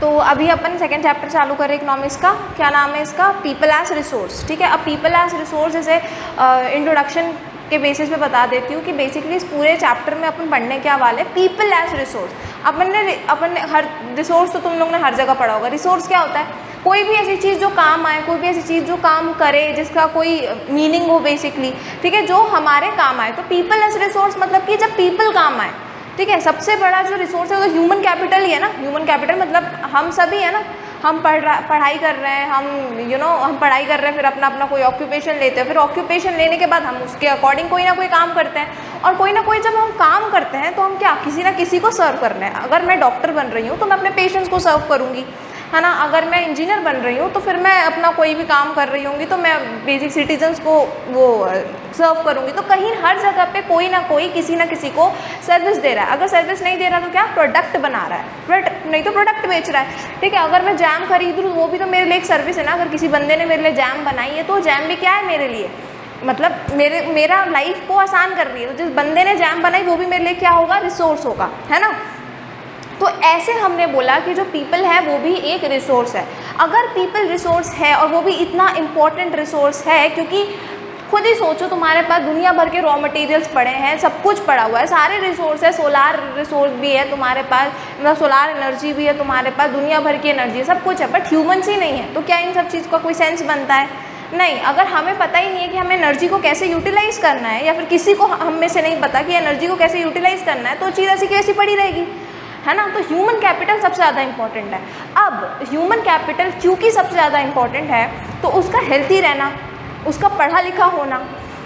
तो अभी अपन second chapter चालू करें इकोनॉमिक्स का। क्या नाम है इसका? People as resource. ठीक है, अब पीपल एज रिसोर्स जैसे इंट्रोडक्शन के बेसिस पे बता देती हूँ कि बेसिकली इस पूरे चैप्टर में अपन पढ़ने क्या वाले, पीपल एज रिसोर्स। अपन ने हर रिसोर्स तो तुम लोग ने हर जगह पढ़ा होगा। रिसोर्स क्या होता है? कोई भी ऐसी चीज़ जो काम आए, कोई भी ऐसी चीज़ जो काम करे, जिसका कोई मीनिंग हो बेसिकली, ठीक है, जो हमारे काम आए। तो पीपल एज रिसोर्स मतलब कि जब पीपल काम आए, ठीक है। सबसे बड़ा जो रिसोर्स है वो ह्यूमन कैपिटल ही है ना। ह्यूमन कैपिटल मतलब हम सभी है ना। हम पढ़ाई कर रहे हैं, हम पढ़ाई कर रहे हैं, फिर अपना कोई ऑक्यूपेशन लेते हैं, फिर ऑक्यूपेशन लेने के बाद हम उसके अकॉर्डिंग कोई ना कोई काम करते हैं, और कोई ना कोई जब हम काम करते हैं तो हम क्या किसी ना किसी को सर्व कर रहे हैं। अगर मैं डॉक्टर बन रही हूँ तो मैं अपने पेशेंट्स को सर्व करूँगी, है ना। अगर मैं इंजीनियर बन रही हूँ तो फिर मैं अपना कोई भी काम कर रही होंगी तो मैं बेसिक सिटीजन्स को वो सर्व करूँगी। तो कहीं हर जगह पे कोई ना कोई किसी ना किसी को सर्विस दे रहा है। अगर सर्विस नहीं दे रहा तो क्या? प्रोडक्ट बना रहा है, नहीं तो प्रोडक्ट बेच रहा है। ठीक है, अगर मैं जैम खरीद लूँ वो भी तो मेरे लिए एक सर्विस है ना। अगर किसी बंदे ने मेरे लिए जैम बनाई है तो जैम भी क्या है मेरे लिए, मतलब मेरा लाइफ को आसान कर रही है। तो जिस बंदे ने जैम बनाई वो भी मेरे लिए क्या होगा? रिसोर्स होगा, है ना। तो ऐसे हमने बोला कि जो पीपल है वो भी एक रिसोर्स है। अगर पीपल रिसोर्स है और वो भी इतना इम्पॉर्टेंट रिसोर्स है, क्योंकि खुद ही सोचो तुम्हारे पास दुनिया भर के रॉ मटेरियल्स पड़े हैं, सब कुछ पड़ा हुआ है, सारे रिसोर्स है, सोलार रिसोर्स भी है तुम्हारे पास, मतलब सोलार एनर्जी भी है तुम्हारे पास, दुनिया भर की एनर्जी है, सब कुछ है, बट ह्यूमन्स ही नहीं है। तो क्या इन सब चीज़ का कोई सेंस बनता है? नहीं। अगर हमें पता ही नहीं है कि हमें एनर्जी को कैसे यूटिलाइज़ करना है, या फिर किसी को हम में से नहीं पता कि एनर्जी को कैसे यूटिलाइज़ करना है, तो चीज़ ऐसी की ऐसी पड़ी रहेगी, है ना। तो ह्यूमन कैपिटल सबसे ज़्यादा इंपॉर्टेंट है। अब ह्यूमन कैपिटल क्योंकि सबसे ज़्यादा इंपॉर्टेंट है तो उसका हेल्थी रहना, उसका पढ़ा लिखा होना,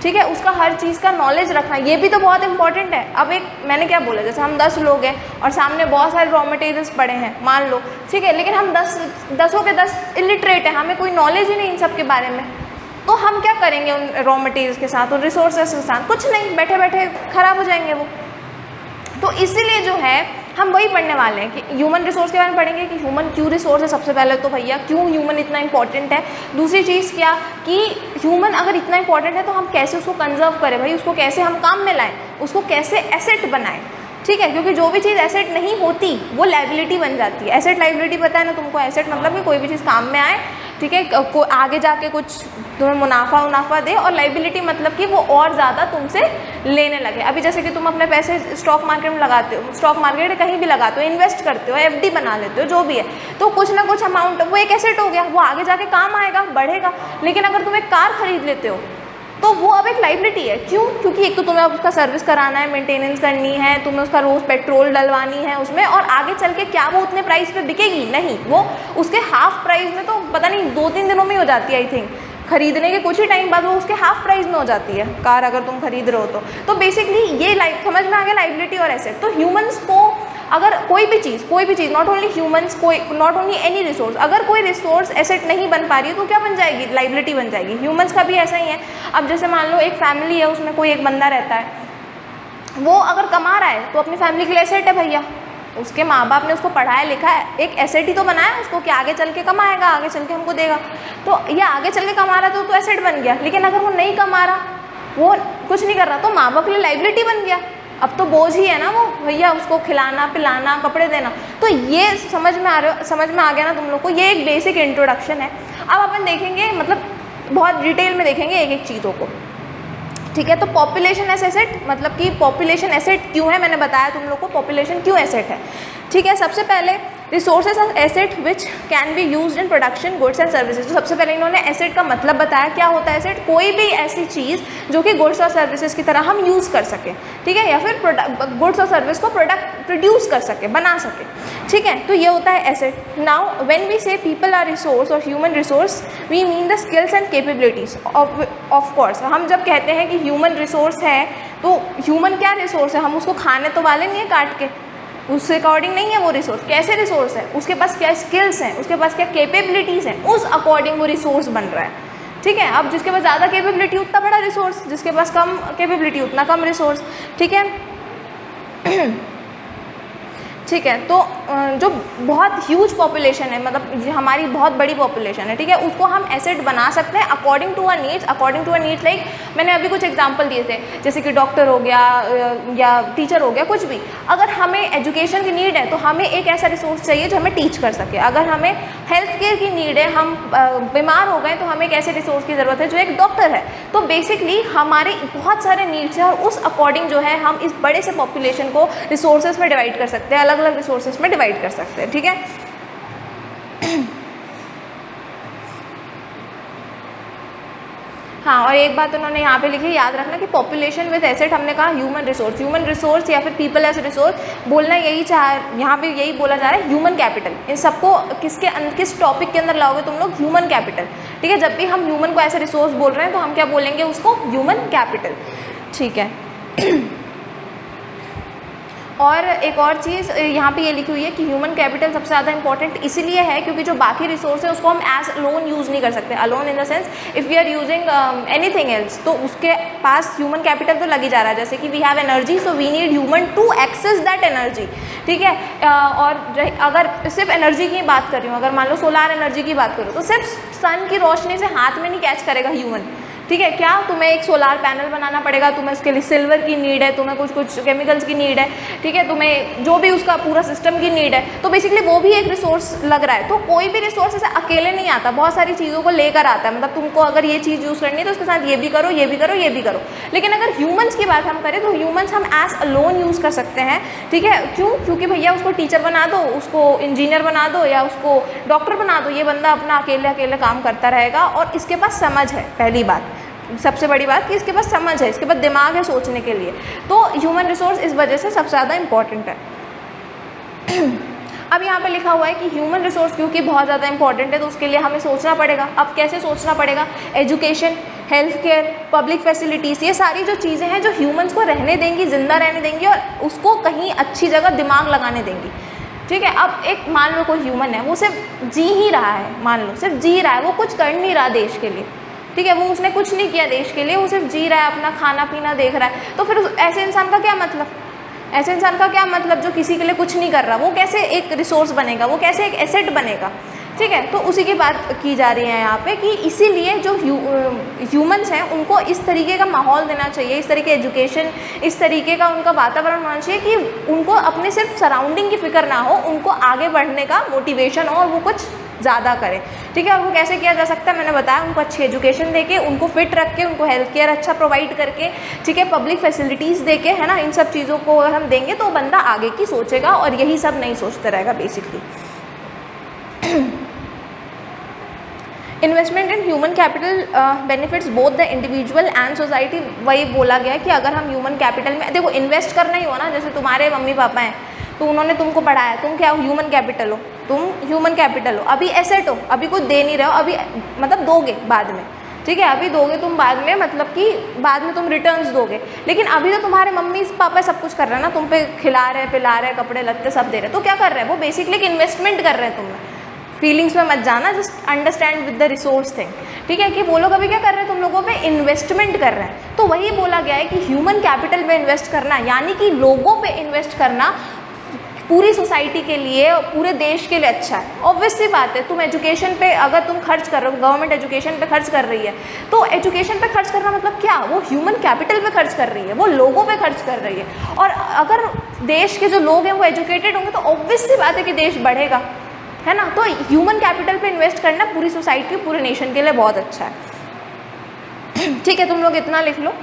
ठीक है, उसका हर चीज़ का नॉलेज रखना, ये भी तो बहुत इंपॉर्टेंट है। अब एक मैंने क्या बोला, जैसे हम 10 लोग हैं और सामने बहुत सारे रॉ मटेरियल्स पड़े हैं मान लो, ठीक है, लेकिन हम 10 के 10 इलिटरेट हैं, हमें कोई नॉलेज ही नहीं इन सब के बारे में। तो हम क्या करेंगे उन रॉ मटेरियल्स के साथ, उन रिसोर्सेज के साथ? कुछ नहीं, बैठे बैठे ख़राब हो जाएंगे वो। तो इसीलिए जो है हम वही पढ़ने वाले हैं कि ह्यूमन रिसोर्स के बारे में पढ़ेंगे कि ह्यूमन क्यों रिसोर्स है। सबसे पहले तो भैया क्यों ह्यूमन इतना इंपॉर्टेंट है। दूसरी चीज़ क्या कि ह्यूमन अगर इतना इंपॉर्टेंट है तो हम कैसे उसको कंजर्व करें भाई, उसको कैसे हम काम में लाएं, उसको कैसे एसेट बनाएं, ठीक है। क्योंकि जो भी चीज़ एसेट नहीं होती वो लाइबिलिटी बन जाती है। एसेट लाइबिलिटी पता है ना तुमको? एसेट मतलब कि कोई भी चीज़ काम में आए, ठीक है, आगे जाके कुछ तुम्हें मुनाफा दे, और लाइबिलिटी मतलब कि वो और ज़्यादा तुमसे लेने लगे। अभी जैसे कि तुम अपने पैसे स्टॉक मार्केट में लगाते हो, स्टॉक मार्केट कहीं भी लगाते हो, इन्वेस्ट करते हो, एफडी बना लेते हो, जो भी है, तो कुछ ना कुछ अमाउंट वो एक एसेट हो गया, वो आगे जाके काम आएगा, बढ़ेगा। लेकिन अगर तुम एक कार खरीद लेते हो तो वो अब एक लाइबिलिटी है। क्यों? क्योंकि एक तो तुम्हें अब उसका सर्विस कराना है, मेंटेनेंस करनी है, तुम्हें उसका रोज़ पेट्रोल डलवानी है उसमें, और आगे चल के क्या वो उतने प्राइस पे बिकेगी? नहीं, वो उसके हाफ प्राइस में तो पता नहीं 2-3 दिनों में ही हो जाती है। आई थिंक खरीदने के कुछ ही टाइम बाद वो उसके हाफ प्राइस में हो जाती है कार, अगर तुम खरीद रहे हो तो बेसिकली ये समझ में आ गया लाइबिलिटी और एसेट। तो ह्यूमंस को अगर कोई भी चीज़ not only humans, not only any resource, अगर कोई रिसोर्स एसेट नहीं बन पा रही है तो क्या बन जाएगी? लाइबिलिटी बन जाएगी। ह्यूमंस का भी ऐसा ही है। अब जैसे मान लो एक फैमिली है, उसमें कोई एक बंदा रहता है, वो अगर कमा रहा है तो अपनी फैमिली के लिए एसेट है भैया। उसके माँ बाप ने उसको पढ़ाया लिखा है, एक एसेट ही तो बनाया उसको कि आगे चल के कमाएगा, आगे चल के हमको देगा। तो ये आगे चल के कमा रहा तो एसेट बन गया। लेकिन अगर वो नहीं कमा रहा, वो कुछ नहीं कर रहा, तो माँ बाप के लिए लाइबिलिटी बन गया। अब तो बोझ ही है ना वो भैया, उसको खिलाना पिलाना कपड़े देना। तो ये समझ में आ गया ना तुम लोग को? ये एक बेसिक इंट्रोडक्शन है। अब अपन देखेंगे, मतलब बहुत डिटेल में देखेंगे एक एक चीज़ों को, ठीक है। तो पॉपुलेशन एज एसेट, मतलब कि पॉपुलेशन एसेट क्यों है, मैंने बताया तुम लोग को पॉपुलेशन क्यों एसेट है, ठीक है। सबसे पहले resources as asset which can be used in production goods and services. तो सबसे पहले इन्होंने एसेट का मतलब बताया। क्या होता है एसेट? कोई भी ऐसी चीज़ जो कि गुड्स और सर्विसेज की तरह हम यूज़ कर सकें, ठीक है, या फिर गुड्स और सर्विस को प्रोडक्ट प्रोड्यूस कर सके, बना सके, ठीक है। तो ये होता है asset. Now when we say people are resource और human resource, we mean the skills and capabilities of course. हम जब कहते हैं कि ह्यूमन रिसोर्स है तो ह्यूमन क्या रिसोर्स है? हम उसको खाने तो वाले नहीं है काट के, उससे अकॉर्डिंग नहीं है वो रिसोर्स। कैसे रिसोर्स है? उसके पास क्या स्किल्स हैं, उसके पास क्या कैपेबिलिटीज़ हैं, उस अकॉर्डिंग वो रिसोर्स बन रहा है, ठीक है। अब जिसके पास ज़्यादा कैपेबिलिटी उतना बड़ा रिसोर्स, जिसके पास कम कैपेबिलिटी उतना कम रिसोर्स, ठीक है। ठीक है। तो जो बहुत ह्यूज पॉपुलेशन है, मतलब हमारी बहुत बड़ी पॉपुलेशन है, ठीक है, उसको हम एसेट बना सकते हैं according to a needs. According to a needs like मैंने अभी कुछ एग्जांपल दिए थे, जैसे कि डॉक्टर हो गया या टीचर हो गया, कुछ भी। अगर हमें एजुकेशन की नीड है तो हमें एक ऐसा रिसोर्स चाहिए जो हमें टीच कर सके। अगर हमें हेल्थ केयर की नीड है, हम बीमार हो गए, तो हमें एक ऐसे रिसोर्स की ज़रूरत है जो एक डॉक्टर है। तो बेसिकली हमारे बहुत सारे नीड्स हैं और उस अकॉर्डिंग जो है हम इस बड़े से पॉपुलेशन को रिसोर्सेज में डिवाइड कर सकते हैं, अलग अलग रिसोर्सेज में डिवाइड कर सकते हैं, ठीक है। हाँ, और एक बात उन्होंने यहाँ पे लिखी, याद रखना कि पॉपुलेशन विद एसेट, हमने कहा ह्यूमन रिसोर्स या फिर पीपल एज रिसोर्स, बोलना यही यहाँ पे यही बोला जा रहा है, ह्यूमन कैपिटल। इन सबको किस टॉपिक के अंदर लाओगे तुम लोग? ह्यूमन कैपिटल, ठीक है। जब भी हम ह्यूमन को ऐसे रिसोर्स बोल रहे हैं तो हम क्या बोलेंगे उसको? ह्यूमन कैपिटल, ठीक है। और एक और चीज़ यहाँ पे ये लिखी हुई है कि ह्यूमन कैपिटल सबसे ज़्यादा इंपॉर्टेंट इसीलिए है क्योंकि जो बाकी रिसोर्स है उसको हम एज अलोन यूज़ नहीं कर सकते। Alone in the sense if we are using anything else, तो उसके पास ह्यूमन कैपिटल तो लग ही जा रहा है। जैसे कि we have energy, so we need human to access that energy, ठीक है। और अगर सिर्फ एनर्जी की बात कर रही हूँ, अगर मान लो सोलार एनर्जी की बात करूँ, तो सिर्फ सन की रोशनी से हाथ में नहीं कैच करेगा ह्यूमन, ठीक है। क्या तुम्हें एक सोलार पैनल बनाना पड़ेगा, तुम्हें इसके लिए सिल्वर की नीड है, तुम्हें कुछ केमिकल्स की नीड है, ठीक है, तुम्हें जो भी उसका पूरा सिस्टम की नीड है। तो बेसिकली वो भी एक रिसोर्स लग रहा है। तो कोई भी रिसोर्स ऐसे अकेले नहीं आता, बहुत सारी चीज़ों को लेकर आता है। मतलब तुमको अगर ये चीज़ यूज़ करनी है तो उसके साथ ये भी करो, ये भी करो, ये भी करो। लेकिन अगर ह्यूमन्स की बात हम करें तो ह्यूमन्स हम एज अलोन यूज़ कर सकते हैं, ठीक है। क्यों? क्योंकि भैया उसको टीचर बना दो, उसको इंजीनियर बना दो या उसको डॉक्टर बना दो, ये बंदा अपना अकेले अकेले काम करता रहेगा और इसके पास समझ है। पहली बात, सबसे बड़ी बात कि इसके पास समझ है, इसके पास दिमाग है सोचने के लिए। तो ह्यूमन रिसोर्स इस वजह से सबसे ज़्यादा इंपॉर्टेंट है। अब यहाँ पे लिखा हुआ है कि ह्यूमन रिसोर्स क्योंकि बहुत ज़्यादा इंपॉर्टेंट है तो उसके लिए हमें सोचना पड़ेगा। अब कैसे सोचना पड़ेगा? Education, health care, public facilities, ये सारी जो चीज़ें हैं जो ह्यूमन्स को रहने देंगी, जिंदा रहने देंगी और उसको कहीं अच्छी जगह दिमाग लगाने देंगी, ठीक है। अब एक मान लो कोई ह्यूमन है, वो सिर्फ जी ही रहा है, मान लो सिर्फ जी रहा है, वो कुछ कर नहीं रहा देश के लिए, ठीक है, वो उसने कुछ नहीं किया देश के लिए, वो सिर्फ जी रहा है, अपना खाना पीना देख रहा है। तो फिर ऐसे इंसान का क्या मतलब? ऐसे इंसान का क्या मतलब जो किसी के लिए कुछ नहीं कर रहा? वो कैसे एक रिसोर्स बनेगा? वो कैसे एक एसेट बनेगा? ठीक है। तो उसी की बात की जा रही है यहाँ पे कि इसीलिए जो ह्यूमंस हैं उनको इस तरीके का माहौल देना चाहिए, इस तरीके एजुकेशन, इस तरीके का उनका वातावरण होना चाहिए कि उनको अपने सिर्फ सराउंडिंग की फिक्र ना हो, उनको आगे बढ़ने का मोटिवेशन हो और वो कुछ ज़्यादा करें, ठीक है। और वो कैसे किया जा सकता है? मैंने बताया, उनको अच्छी एजुकेशन देके, उनको फिट रख के, उनको हेल्थ केयर अच्छा प्रोवाइड करके, ठीक है, पब्लिक फैसिलिटीज़ देके, है ना, इन सब चीज़ों को हम देंगे तो बंदा आगे की सोचेगा और यही सब नहीं सोचते रहेगा basically. Investment in human capital benefits both the individual and society. वही बोला गया है कि अगर हम ह्यूमन कैपिटल में, देखो इन्वेस्ट करना ही हो ना, जैसे तुम्हारे मम्मी पापा हैं तो उन्होंने तुमको पढ़ाया, तुम क्या हो? ह्यूमन कैपिटल हो, तुम ह्यूमन कैपिटल हो। अभी एसेट हो, अभी कुछ दे नहीं रहे हो, अभी मतलब दोगे बाद में, ठीक है, अभी दोगे तुम बाद में, मतलब कि बाद में तुम रिटर्न्स दोगे। लेकिन अभी तो तुम्हारे मम्मी पापा सब कुछ कर रहे हैं ना, तुम पे खिला रहे, पिला रहे, कपड़े लत्ते सब दे रहे, तो क्या कर रहे हैं? वो बेसिकली एक इन्वेस्टमेंट कर रहे हैं तुम्हें। फीलिंग्स में मत जाना, just understand with the resource thing, ठीक है, कि वो लोग अभी क्या कर रहे हैं? तुम लोगों पे इन्वेस्टमेंट कर रहे हैं। तो वही बोला गया है कि ह्यूमन कैपिटल में इन्वेस्ट करना, यानी कि लोगों पे इन्वेस्ट करना पूरी सोसाइटी के लिए, पूरे देश के लिए अच्छा है। ऑब्वियस सी बात है, तुम एजुकेशन पे अगर तुम खर्च कर रहे हो, गवर्नमेंट एजुकेशन पे खर्च कर रही है, तो एजुकेशन पे खर्च करना मतलब क्या? वो ह्यूमन कैपिटल पे खर्च कर रही है, वो लोगों पे खर्च कर रही है। और अगर देश के जो लोग हैं वो एजुकेटेड होंगे तो ऑब्वियस सी बात है कि देश बढ़ेगा, है ना। तो ह्यूमन कैपिटल पे इन्वेस्ट करना पूरी सोसाइटी, पूरे नेशन के लिए बहुत अच्छा है, ठीक है। तुम लोग इतना लिख लो।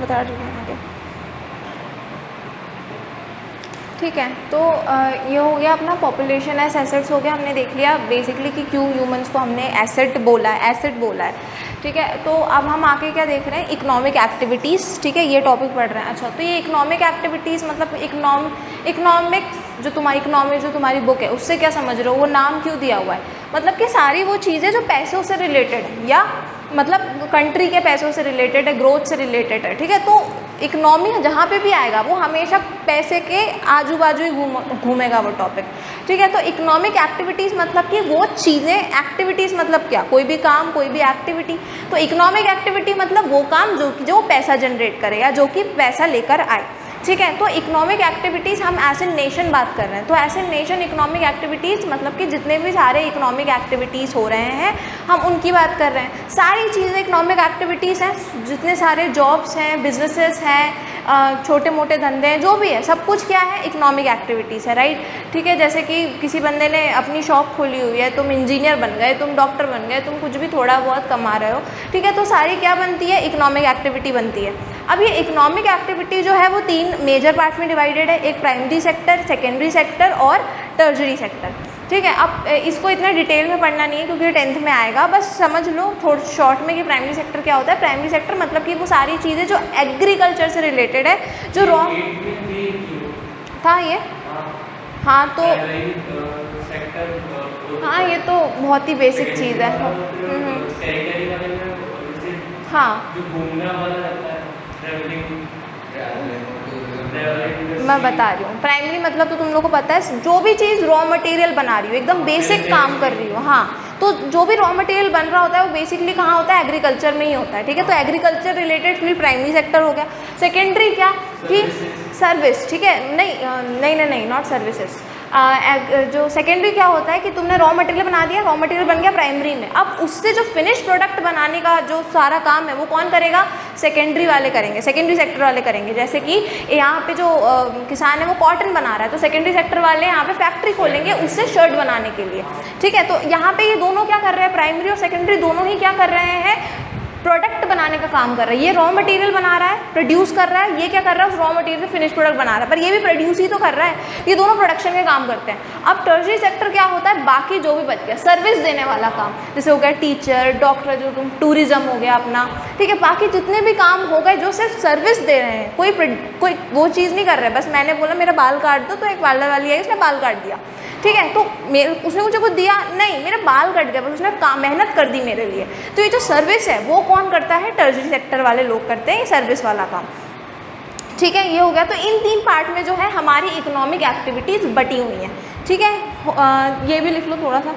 बता रही हूँ आगे। ठीक है, तो ये हो गया अपना पॉपुलेशन एज एसेट्स हो गया, हमने देख लिया बेसिकली कि क्यों ह्यूमंस को हमने एसेट बोला है, ठीक है। तो अब हम आके क्या देख रहे हैं, इकोनॉमिक एक्टिविटीज़, ठीक है, ये टॉपिक पढ़ रहे हैं। अच्छा, तो ये इकोनॉमिक एक्टिविटीज़ मतलब इकोनॉमिक जो तुम्हारी बुक है उससे क्या समझ रहे हो, वो नाम क्यों दिया हुआ है, मतलब कि सारी वो चीज़ें जो पैसों से रिलेटेड है या मतलब कंट्री के पैसों से रिलेटेड है, ग्रोथ से रिलेटेड है, ठीक है। तो इकनॉमी जहाँ पे भी आएगा वो हमेशा पैसे के आजू बाजू ही घूमेगा वो टॉपिक, ठीक है। तो इकोनॉमिक एक्टिविटीज़ मतलब कि वो चीज़ें, एक्टिविटीज़ मतलब क्या, कोई भी काम, कोई भी एक्टिविटी। तो इकोनॉमिक एक्टिविटी मतलब वो काम जो पैसा जनरेट करे या जो कि पैसा लेकर आए, ठीक है। तो इकोनॉमिक एक्टिविटीज़ हम एज ए नेशन बात कर रहे हैं, तो as a nation economic activities मतलब कि जितने भी सारे इकोनॉमिक एक्टिविटीज़ हो रहे हैं हम उनकी बात कर रहे हैं। सारी चीज़ें इकोनॉमिक एक्टिविटीज़ हैं, जितने सारे जॉब्स हैं, बिजनेसेस हैं, छोटे मोटे धंधे हैं, जो भी है सब कुछ क्या है, इकोनॉमिक एक्टिविटीज़ है, राइट। ठीक है, जैसे कि किसी बंदे ने अपनी शॉप खोली हुई है, तुम इंजीनियर बन गए, तुम डॉक्टर बन गए, तुम कुछ भी थोड़ा बहुत कमा रहे हो, ठीक है, तो सारी क्या बनती है, इकोनॉमिक एक्टिविटी बनती है। अब ये इकोनॉमिक एक्टिविटी जो है वो 3 मेजर पार्ट में डिवाइडेड है, एक प्राइमरी सेक्टर, सेकेंडरी सेक्टर और टर्शरी सेक्टर, ठीक है। अब इसको इतना डिटेल में पढ़ना नहीं है क्योंकि 10th में आएगा, बस समझ लो थोड़ा शॉर्ट में कि प्राइमरी सेक्टर क्या होता है। प्राइमरी सेक्टर मतलब कि वो सारी चीज़ें जो एग्रीकल्चर से रिलेटेड है, जो रॉ था ये, हाँ तो हाँ ये तो बहुत ही बेसिक चीज़ है। हाँ मैं बता रही हूँ, प्राइमरी मतलब तो तुम लोग को पता है, जो भी चीज़ रॉ मटेरियल बना रही हो, एकदम बेसिक काम कर रही हो, हाँ, तो जो भी रॉ मटेरियल बन रहा होता है वो बेसिकली कहाँ होता है, एग्रीकल्चर में ही होता है, ठीक है। तो agriculture related field primary sector हो गया। सेकेंडरी क्या कि सर्विस, ठीक है, नहीं नॉट सर्विसेज। जो सेकेंडरी क्या होता है कि तुमने रॉ मटेरियल बना दिया, रॉ मटेरियल बन गया प्राइमरी में, अब उससे जो फिनिश प्रोडक्ट बनाने का जो सारा काम है वो कौन करेगा, सेकेंडरी वाले करेंगे, सेकेंडरी सेक्टर वाले करेंगे। जैसे कि यहाँ पे जो किसान है वो कॉटन बना रहा है, तो सेकेंडरी सेक्टर वाले यहाँ पे फैक्ट्री खोलेंगे उससे शर्ट बनाने के लिए, ठीक है। तो यहाँ पे ये दोनों क्या कर रहे हैं, प्राइमरी और सेकेंडरी दोनों ही क्या कर रहे हैं, प्रोडक्ट बनाने का काम कर रहा है। ये रॉ मटेरियल बना रहा है, प्रोड्यूस कर रहा है, ये क्या कर रहा है, उस रॉ मटेरियल से फिनिश प्रोडक्ट बना रहा है, पर ये भी प्रोड्यूस ही तो कर रहा है, ये दोनों प्रोडक्शन के काम करते हैं। अब टर्शरी सेक्टर क्या होता है, बाकी जो भी बच गया सर्विस देने वाला काम, जैसे हो गया टीचर, डॉक्टर, जो तुम टूरिज्म हो गया अपना, ठीक है, बाकी जितने भी काम हो गए जो सिर्फ सर्विस दे रहे हैं, कोई वो चीज़ नहीं कर रहे, बस मैंने बोला मेरा बाल काट दो तो एक पार्लर वाली आई उसने बाल काट दिया, ठीक है, तो उसने मुझे कुछ दिया नहीं, मेरा बाल कट गया, बस उसने मेहनत कर दी मेरे लिए। तो ये जो सर्विस है वो कौन करता है, टर्शरी सेक्टर वाले लोग करते हैं ये सर्विस वाला काम, ठीक है। ये हो गया। तो इन 3 पार्ट में जो है हमारी इकोनॉमिक एक्टिविटीज़ बटी हुई हैं, ठीक है। ये भी लिख लो थोड़ा सा।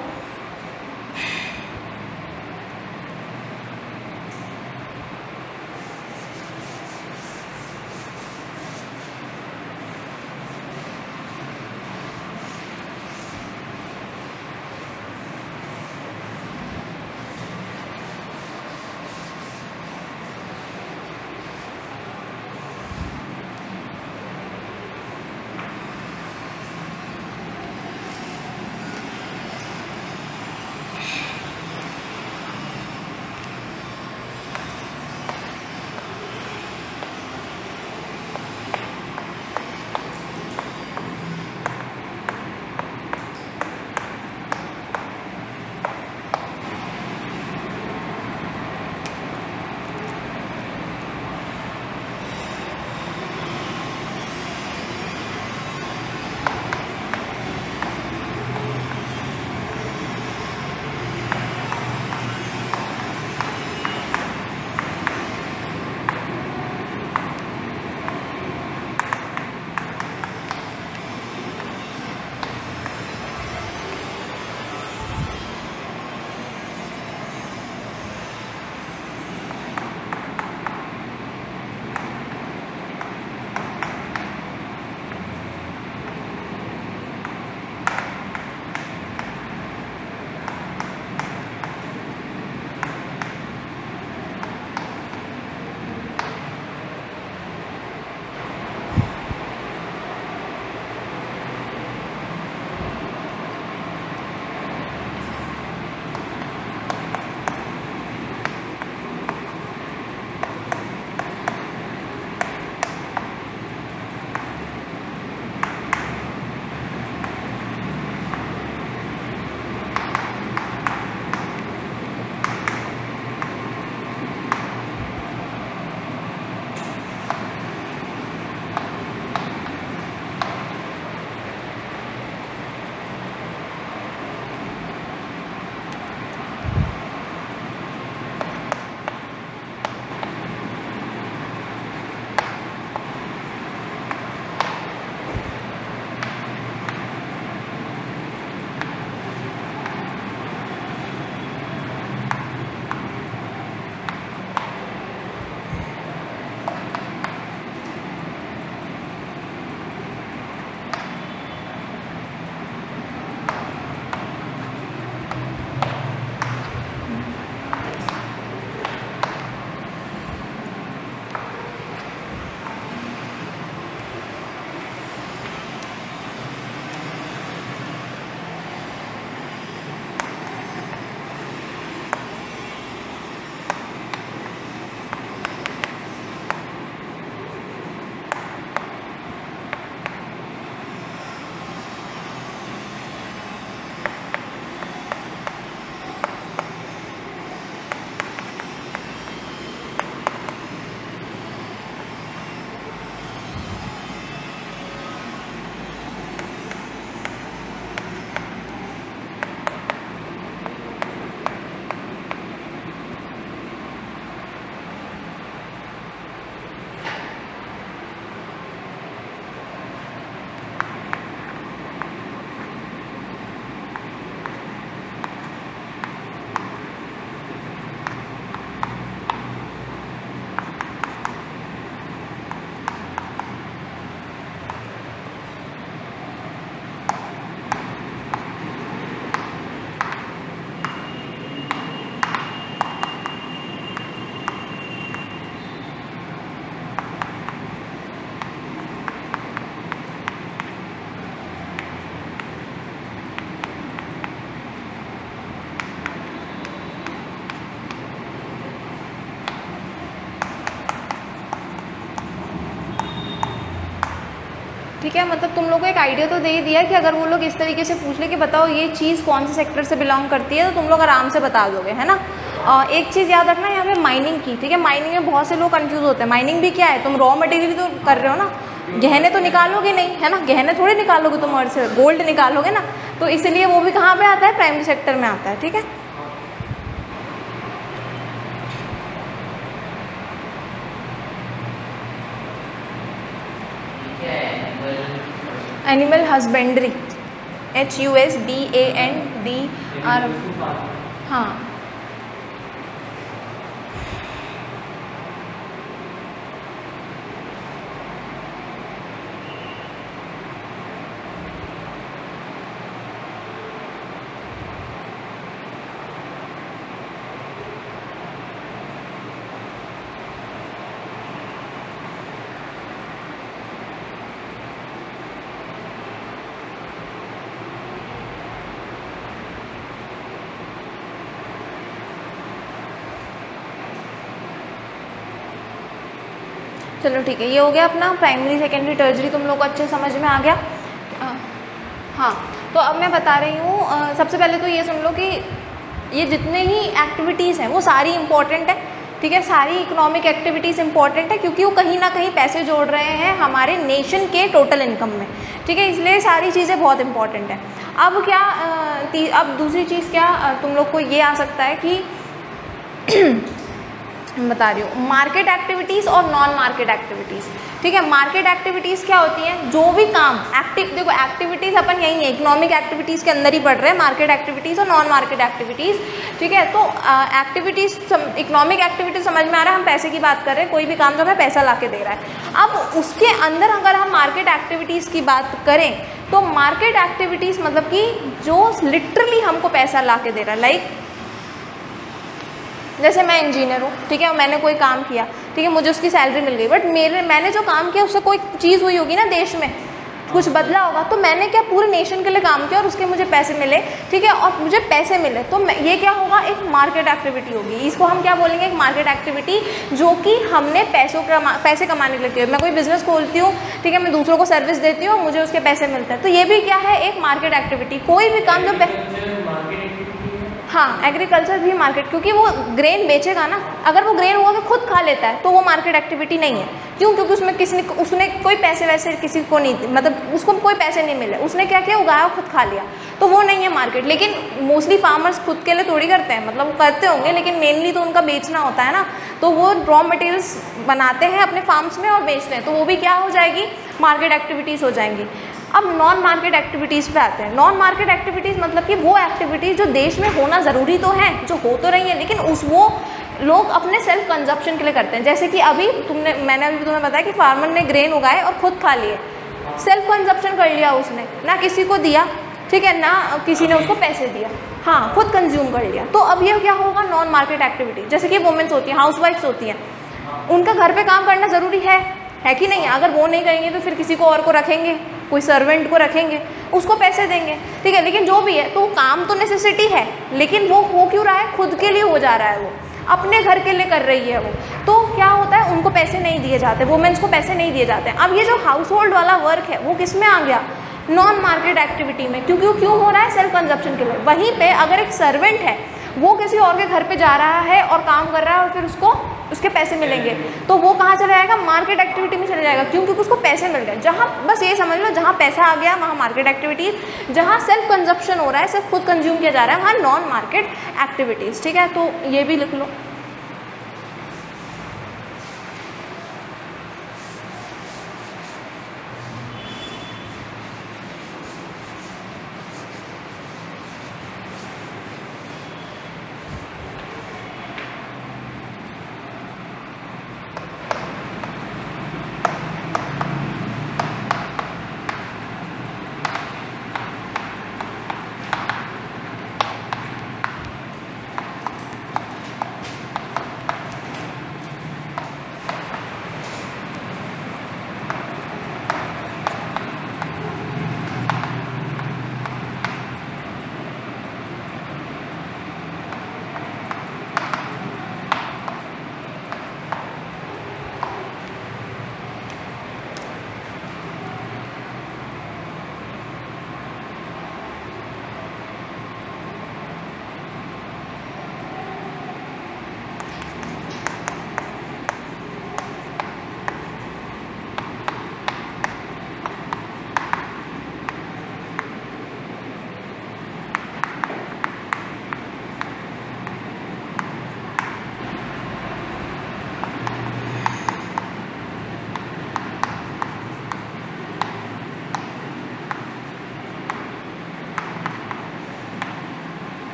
ठीक है, मतलब तुम लोग को एक आइडिया तो दे ही दिया कि अगर वो लोग इस तरीके से पूछ ले कि बताओ ये चीज़ कौन से सेक्टर से बिलोंग करती है, तो तुम लोग आराम से बता दोगे, है ना। एक चीज़ याद रखना यहाँ पे माइनिंग की, ठीक है। माइनिंग में बहुत से लोग कंफ्यूज होते हैं। माइनिंग भी क्या है, तुम रॉ मटेरियल तो कर रहे हो ना, गहने तो निकालोगे नहीं, है ना, गहने थोड़ी निकालोगे तुम, और से गोल्ड निकालोगे ना, तो इसलिए वो भी कहाँ पे आता है, प्राइमरी सेक्टर में आता है, ठीक है। एनिमल हस्बेंड्री, HUSBANDR, हाँ। चलो ठीक है, ये हो गया अपना प्राइमरी सेकेंडरी टर्जरी, तुम लोग को अच्छे समझ में आ गया। हाँ, तो अब मैं बता रही हूँ, सबसे पहले तो ये सुन लो कि ये जितने ही एक्टिविटीज़ हैं वो सारी इंपॉर्टेंट है, ठीक है। सारी इकोनॉमिक एक्टिविटीज़ इंपॉर्टेंट है क्योंकि वो कहीं ना कहीं पैसे जोड़ रहे हैं हमारे नेशन के टोटल इनकम में, ठीक है, इसलिए सारी चीज़ें बहुत इंपॉर्टेंट है। अब क्या अब दूसरी चीज़ क्या तुम लोग को ये आ सकता है कि बता रही हूँ, मार्केट एक्टिविटीज़ और नॉन मार्केट एक्टिविटीज़, ठीक है। मार्केट एक्टिविटीज़ क्या होती हैं, जो भी काम देखो एक्टिविटीज़ अपन यही है, इकोनॉमिक एक्टिविटीज़ के अंदर ही पढ़ रहे हैं, मार्केट एक्टिविटीज़ और नॉन मार्केट एक्टिविटीज़, ठीक है। तो एक्टिविटीज़, इकोनॉमिक एक्टिविटीज़ समझ में आ रहा है, हम पैसे की बात कर रहे हैं, कोई भी काम जो हमें पैसा ला के दे रहा है। अब उसके अंदर अगर हम मार्केट एक्टिविटीज़ की बात करें तो मार्केट एक्टिविटीज़ मतलब कि जो लिटरली हमको पैसा ला के दे रहा है, लाइक जैसे मैं इंजीनियर हूँ, ठीक है, और मैंने कोई काम किया, ठीक है, मुझे उसकी सैलरी मिल गई, बट मैंने जो काम किया उससे कोई चीज़ हुई होगी ना, देश में कुछ बदला होगा, तो मैंने क्या पूरे नेशन के लिए काम किया और उसके मुझे पैसे मिले, ठीक है, और मुझे पैसे मिले, तो ये क्या होगा, एक मार्केट एक्टिविटी होगी। इसको हम क्या बोलेंगे, एक मार्केट एक्टिविटी, जो कि हमने पैसे कमाने के लिए किया। मैं कोई बिजनेस खोलती हूँ, ठीक है, मैं दूसरों को सर्विस देती हूँ, मुझे उसके पैसे मिलते हैं, तो ये भी क्या है, एक मार्केट एक्टिविटी। कोई भी काम जो हाँ, एग्रीकल्चर भी मार्केट, क्योंकि वो ग्रेन बेचेगा ना, अगर वो ग्रेन हुआ कि खुद खा लेता है तो वो मार्केट एक्टिविटी नहीं है। क्यों? क्योंकि उसने कोई पैसे वैसे किसी को नहीं, मतलब उसको कोई पैसे नहीं मिले, उसने क्या किया, उगाया, खुद खा लिया, तो वो नहीं है मार्केट। लेकिन मोस्टली फार्मर्स खुद के लिए थोड़ी करते हैं, मतलब वो करते होंगे, लेकिन मेनली तो उनका बेचना होता है ना, तो वो रॉ मटेरियल्स बनाते हैं अपने फार्म्स में और बेचते हैं, तो वो भी क्या हो जाएगी, मार्केट एक्टिविटीज़ हो जाएंगी। अब नॉन मार्केट एक्टिविटीज़ पे आते हैं। नॉन मार्केट एक्टिविटीज़ मतलब कि वो एक्टिविटीज़ जो देश में होना ज़रूरी तो है, जो हो तो रही है, लेकिन वो लोग अपने सेल्फ कंजप्शन के लिए करते हैं। जैसे कि अभी मैंने अभी तुम्हें बताया कि फार्मर ने ग्रेन उगाए और खुद खा लिए, सेल्फ कंजप्शन कर लिया उसने, ना किसी को दिया, ठीक है, ना किसी ने उसको पैसे दिया, हाँ, खुद कंज्यूम कर लिया। तो अब ये क्या होगा, नॉन मार्केट एक्टिविटी। जैसे कि वुमेन्स होती हैं, हाउसवाइफ्स होती हैं, उनका घर पे काम करना ज़रूरी है कि नहीं? अगर वो नहीं करेंगे तो फिर किसी को और को रखेंगे, कोई सर्वेंट को रखेंगे, उसको पैसे देंगे, ठीक है। लेकिन जो भी है, तो काम तो नेसेसिटी है, लेकिन वो हो क्यों रहा है, खुद के लिए हो जा रहा है, वो अपने घर के लिए कर रही है वो, तो क्या होता है, उनको पैसे नहीं दिए जाते, वुमेन्स को पैसे नहीं दिए जाते हैं। अब ये जो हाउस होल्ड वाला वर्क है वो किस में आ गया, नॉन मार्केट एक्टिविटी में, क्योंकि वो क्यों हो रहा है, सेल्फ कंजप्शन के लिए। वहीं पे अगर एक सर्वेंट है, वो किसी और के घर पे जा रहा है और काम कर रहा है और फिर उसको उसके पैसे मिलेंगे, तो वो कहाँ चला जाएगा, मार्केट एक्टिविटी में चला जाएगा। क्यों? क्योंकि उसको पैसे मिल गए। जहाँ, बस ये समझ लो, जहाँ पैसा आ गया वहाँ मार्केट एक्टिविटीज़, जहाँ सेल्फ कंजप्शन हो रहा है, सिर्फ खुद कंज्यूम किया जा रहा है, वहाँ नॉन मार्केट एक्टिविटीज़, ठीक है। तो ये भी लिख लो।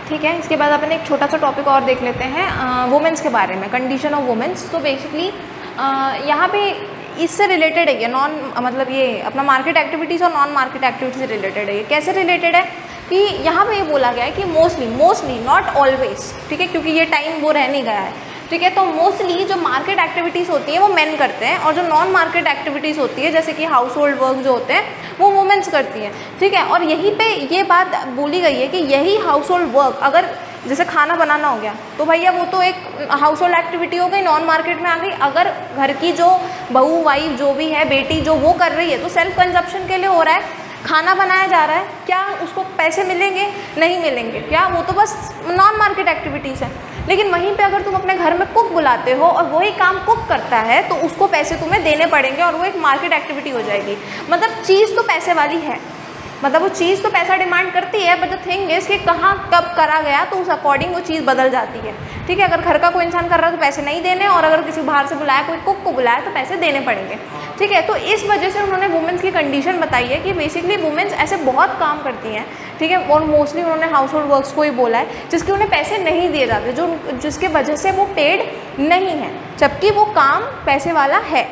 ठीक है, इसके बाद अपन एक छोटा सा टॉपिक और देख लेते हैं वुमेंस के बारे में, कंडीशन ऑफ वुमेंस। तो बेसिकली यहाँ पे इससे रिलेटेड है ये मतलब ये अपना मार्केट एक्टिविटीज़ और नॉन मार्केट एक्टिविटीज से रिलेटेड है। ये कैसे रिलेटेड है कि यहाँ पे ये बोला गया है कि मोस्टली नॉट ऑलवेज, ठीक है, क्योंकि ये टाइम वो रह नहीं गया है, ठीक है। तो मोस्टली जो मार्केट एक्टिविटीज़ होती हैं वो मेन करते हैं, और जो नॉन मार्केट एक्टिविटीज़ होती है जैसे कि हाउस होल्ड वर्क जो होते हैं वो वुमेन्स करती हैं, ठीक है। और यहीं पे ये बात बोली गई है कि यही हाउस होल्ड वर्क, अगर जैसे खाना बनाना हो गया तो भैया वो तो एक हाउस होल्ड एक्टिविटी हो गई, नॉन मार्केट में आ गई। अगर घर की जो बहू वाइफ जो भी है, बेटी जो वो कर रही है तो सेल्फ कंजप्शन के लिए हो रहा है, खाना बनाया जा रहा है, क्या उसको पैसे मिलेंगे? नहीं मिलेंगे, क्या वो तो बस नॉन मार्केट एक्टिविटीज़ है। लेकिन वहीं पे अगर तुम अपने घर में कुक बुलाते हो और वही काम कुक करता है तो उसको पैसे तुम्हें देने पड़ेंगे और वो एक मार्केट एक्टिविटी हो जाएगी। मतलब चीज़ तो पैसे वाली है, मतलब वो चीज़ तो पैसा डिमांड करती है, बट द थिंग इज़ कि कहाँ कब करा गया तो उस अकॉर्डिंग वो चीज़ बदल जाती है, ठीक है। अगर घर का कोई इंसान कर रहा है तो पैसे नहीं देने, और अगर किसी बाहर से बुलाया, कोई कुक को बुलाया तो पैसे देने पड़ेंगे, ठीक है। तो इस वजह से उन्होंने वुमेन्स की कंडीशन बताई है कि बेसिकली वुमेन्स ऐसे बहुत काम करती हैं, ठीक है। और मोस्टली उन्होंने हाउस होल्ड वर्क्स को ही बोला है जिसके उन्हें पैसे नहीं दिए जाते, जिसके वजह से वो पेड नहीं है, जबकि वो काम पैसे वाला है,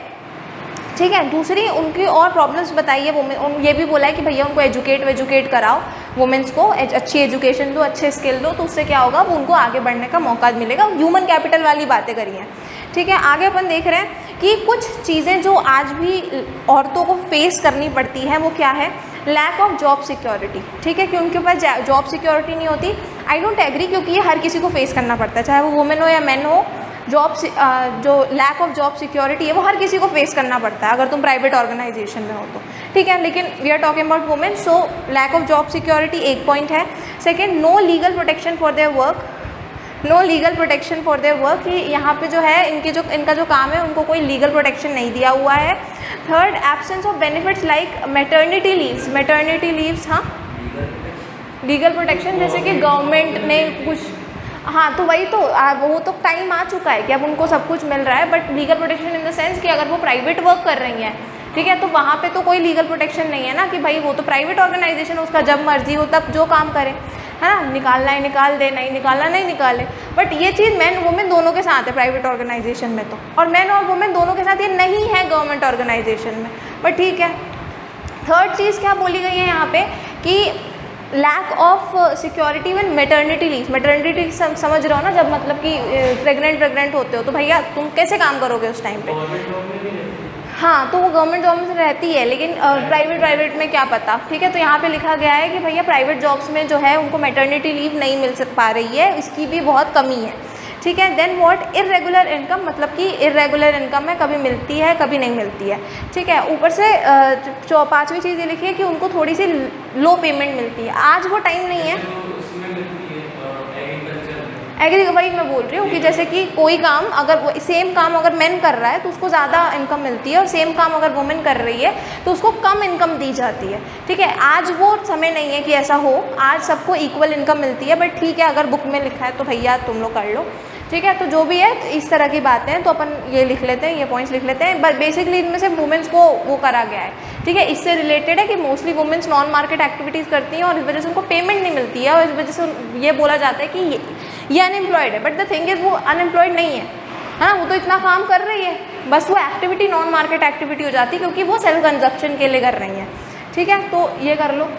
ठीक है। दूसरी उनकी और प्रॉब्लम्स बताइए वुमेन, ये भी बोला है कि भैया उनको एजुकेट कराओ, वुमेन्स को अच्छी एजुकेशन दो, अच्छे स्किल दो, तो उससे क्या होगा, वो उनको आगे बढ़ने का मौका मिलेगा। ह्यूमन कैपिटल वाली बातें करी हैं, ठीक है। आगे अपन देख रहे हैं कि कुछ चीज़ें जो आज भी औरतों को फेस करनी पड़ती हैं वो क्या है, लैक ऑफ जॉब सिक्योरिटी, ठीक है, कि उनके पास जॉब सिक्योरिटी नहीं होती। आई डोंट एग्री, क्योंकि ये हर किसी को फेस करना पड़ता है, चाहे वो वुमेन हो या मैन हो। जो लैक ऑफ जॉब सिक्योरिटी है वो हर किसी को फेस करना पड़ता है अगर तुम प्राइवेट ऑर्गेनाइजेशन में हो तो, ठीक है। लेकिन we are talking about women, so lack of job security एक पॉइंट है। Second, no legal protection for their work, no legal protection for their work, कि यहाँ पे जो है इनका जो काम है उनको कोई लीगल प्रोटेक्शन नहीं दिया हुआ है। Third, absence of benefits like maternity leaves, हाँ, लीगल प्रोटेक्शन जैसे कि गवर्नमेंट ने कुछ, हाँ, तो वही तो वो तो टाइम आ चुका है कि अब उनको सब कुछ मिल रहा है, but legal protection in the sense कि अगर वो प्राइवेट वर्क कर रही हैं, ठीक है, तो वहाँ पे तो कोई लीगल प्रोटेक्शन नहीं है ना, कि भाई वो तो प्राइवेट ऑर्गेनाइजेशन है, उसका जब मर्जी हो तब जो काम करे, है ना, निकालना है निकाल दे, नहीं निकालना नहीं निकाले। बट ये चीज़ मैन वुमेन दोनों के साथ है प्राइवेट ऑर्गेनाइजेशन में तो, और मैन और वुमेन दोनों के साथ ये नहीं है गवर्नमेंट ऑर्गेनाइजेशन में, बट ठीक है। थर्ड चीज़ क्या बोली गई है यहाँ पे कि lack of security one maternity leave समझ रहे हो ना, जब मतलब कि प्रेग्नेंट होते हो तो भैया तुम कैसे काम करोगे उस टाइम पे, हाँ, तो वो गवर्नमेंट जॉब में रहती है, लेकिन प्राइवेट में क्या पता, ठीक है। तो यहाँ पे लिखा गया है कि भैया प्राइवेट जॉब्स में जो है उनको मैटर्निटी लीव नहीं मिल पा रही है, इसकी भी बहुत कमी है, ठीक है। देन व्हाट, इरेगुलर इनकम, मतलब कि इरेगुलर इनकम है, कभी मिलती है कभी नहीं मिलती है, ठीक है। ऊपर से पांचवी चीज़ ये लिखी है कि उनको थोड़ी सी लो पेमेंट मिलती है। आज वो टाइम नहीं है, वही मैं बोल रही हूँ कि जैसे कि कोई काम अगर सेम काम अगर मैन कर रहा है तो उसको ज़्यादा इनकम मिलती है, और सेम काम अगर वुमेन कर रही है तो उसको कम इनकम दी जाती है, ठीक है। आज वो समय नहीं है कि ऐसा हो, आज सबको इक्वल इनकम मिलती है, बट ठीक है, अगर बुक में लिखा है तो भैया तुम लोग कर लो, ठीक है। तो जो भी है इस तरह की बातें हैं तो अपन ये लिख लेते हैं, ये पॉइंट्स लिख लेते हैं, बट बेसिकली इनमें से वुमेन्स को वो करा गया है, ठीक है। इससे रिलेटेड है कि mostly women's non market activities करती हैं और इस वजह से उनको पेमेंट नहीं मिलती है, और इस वजह से ये बोला जाता है कि ये अनएम्प्लॉयड है, बट द थिंग इज़ वो अनएम्प्लॉयड नहीं है, हाँ, वो तो इतना काम कर रही है, बस वो एक्टिविटी नॉन मार्केट एक्टिविटी हो जाती है क्योंकि वो सेल्फ कंजप्शन के लिए कर रही हैं, ठीक है। तो ये कर लो।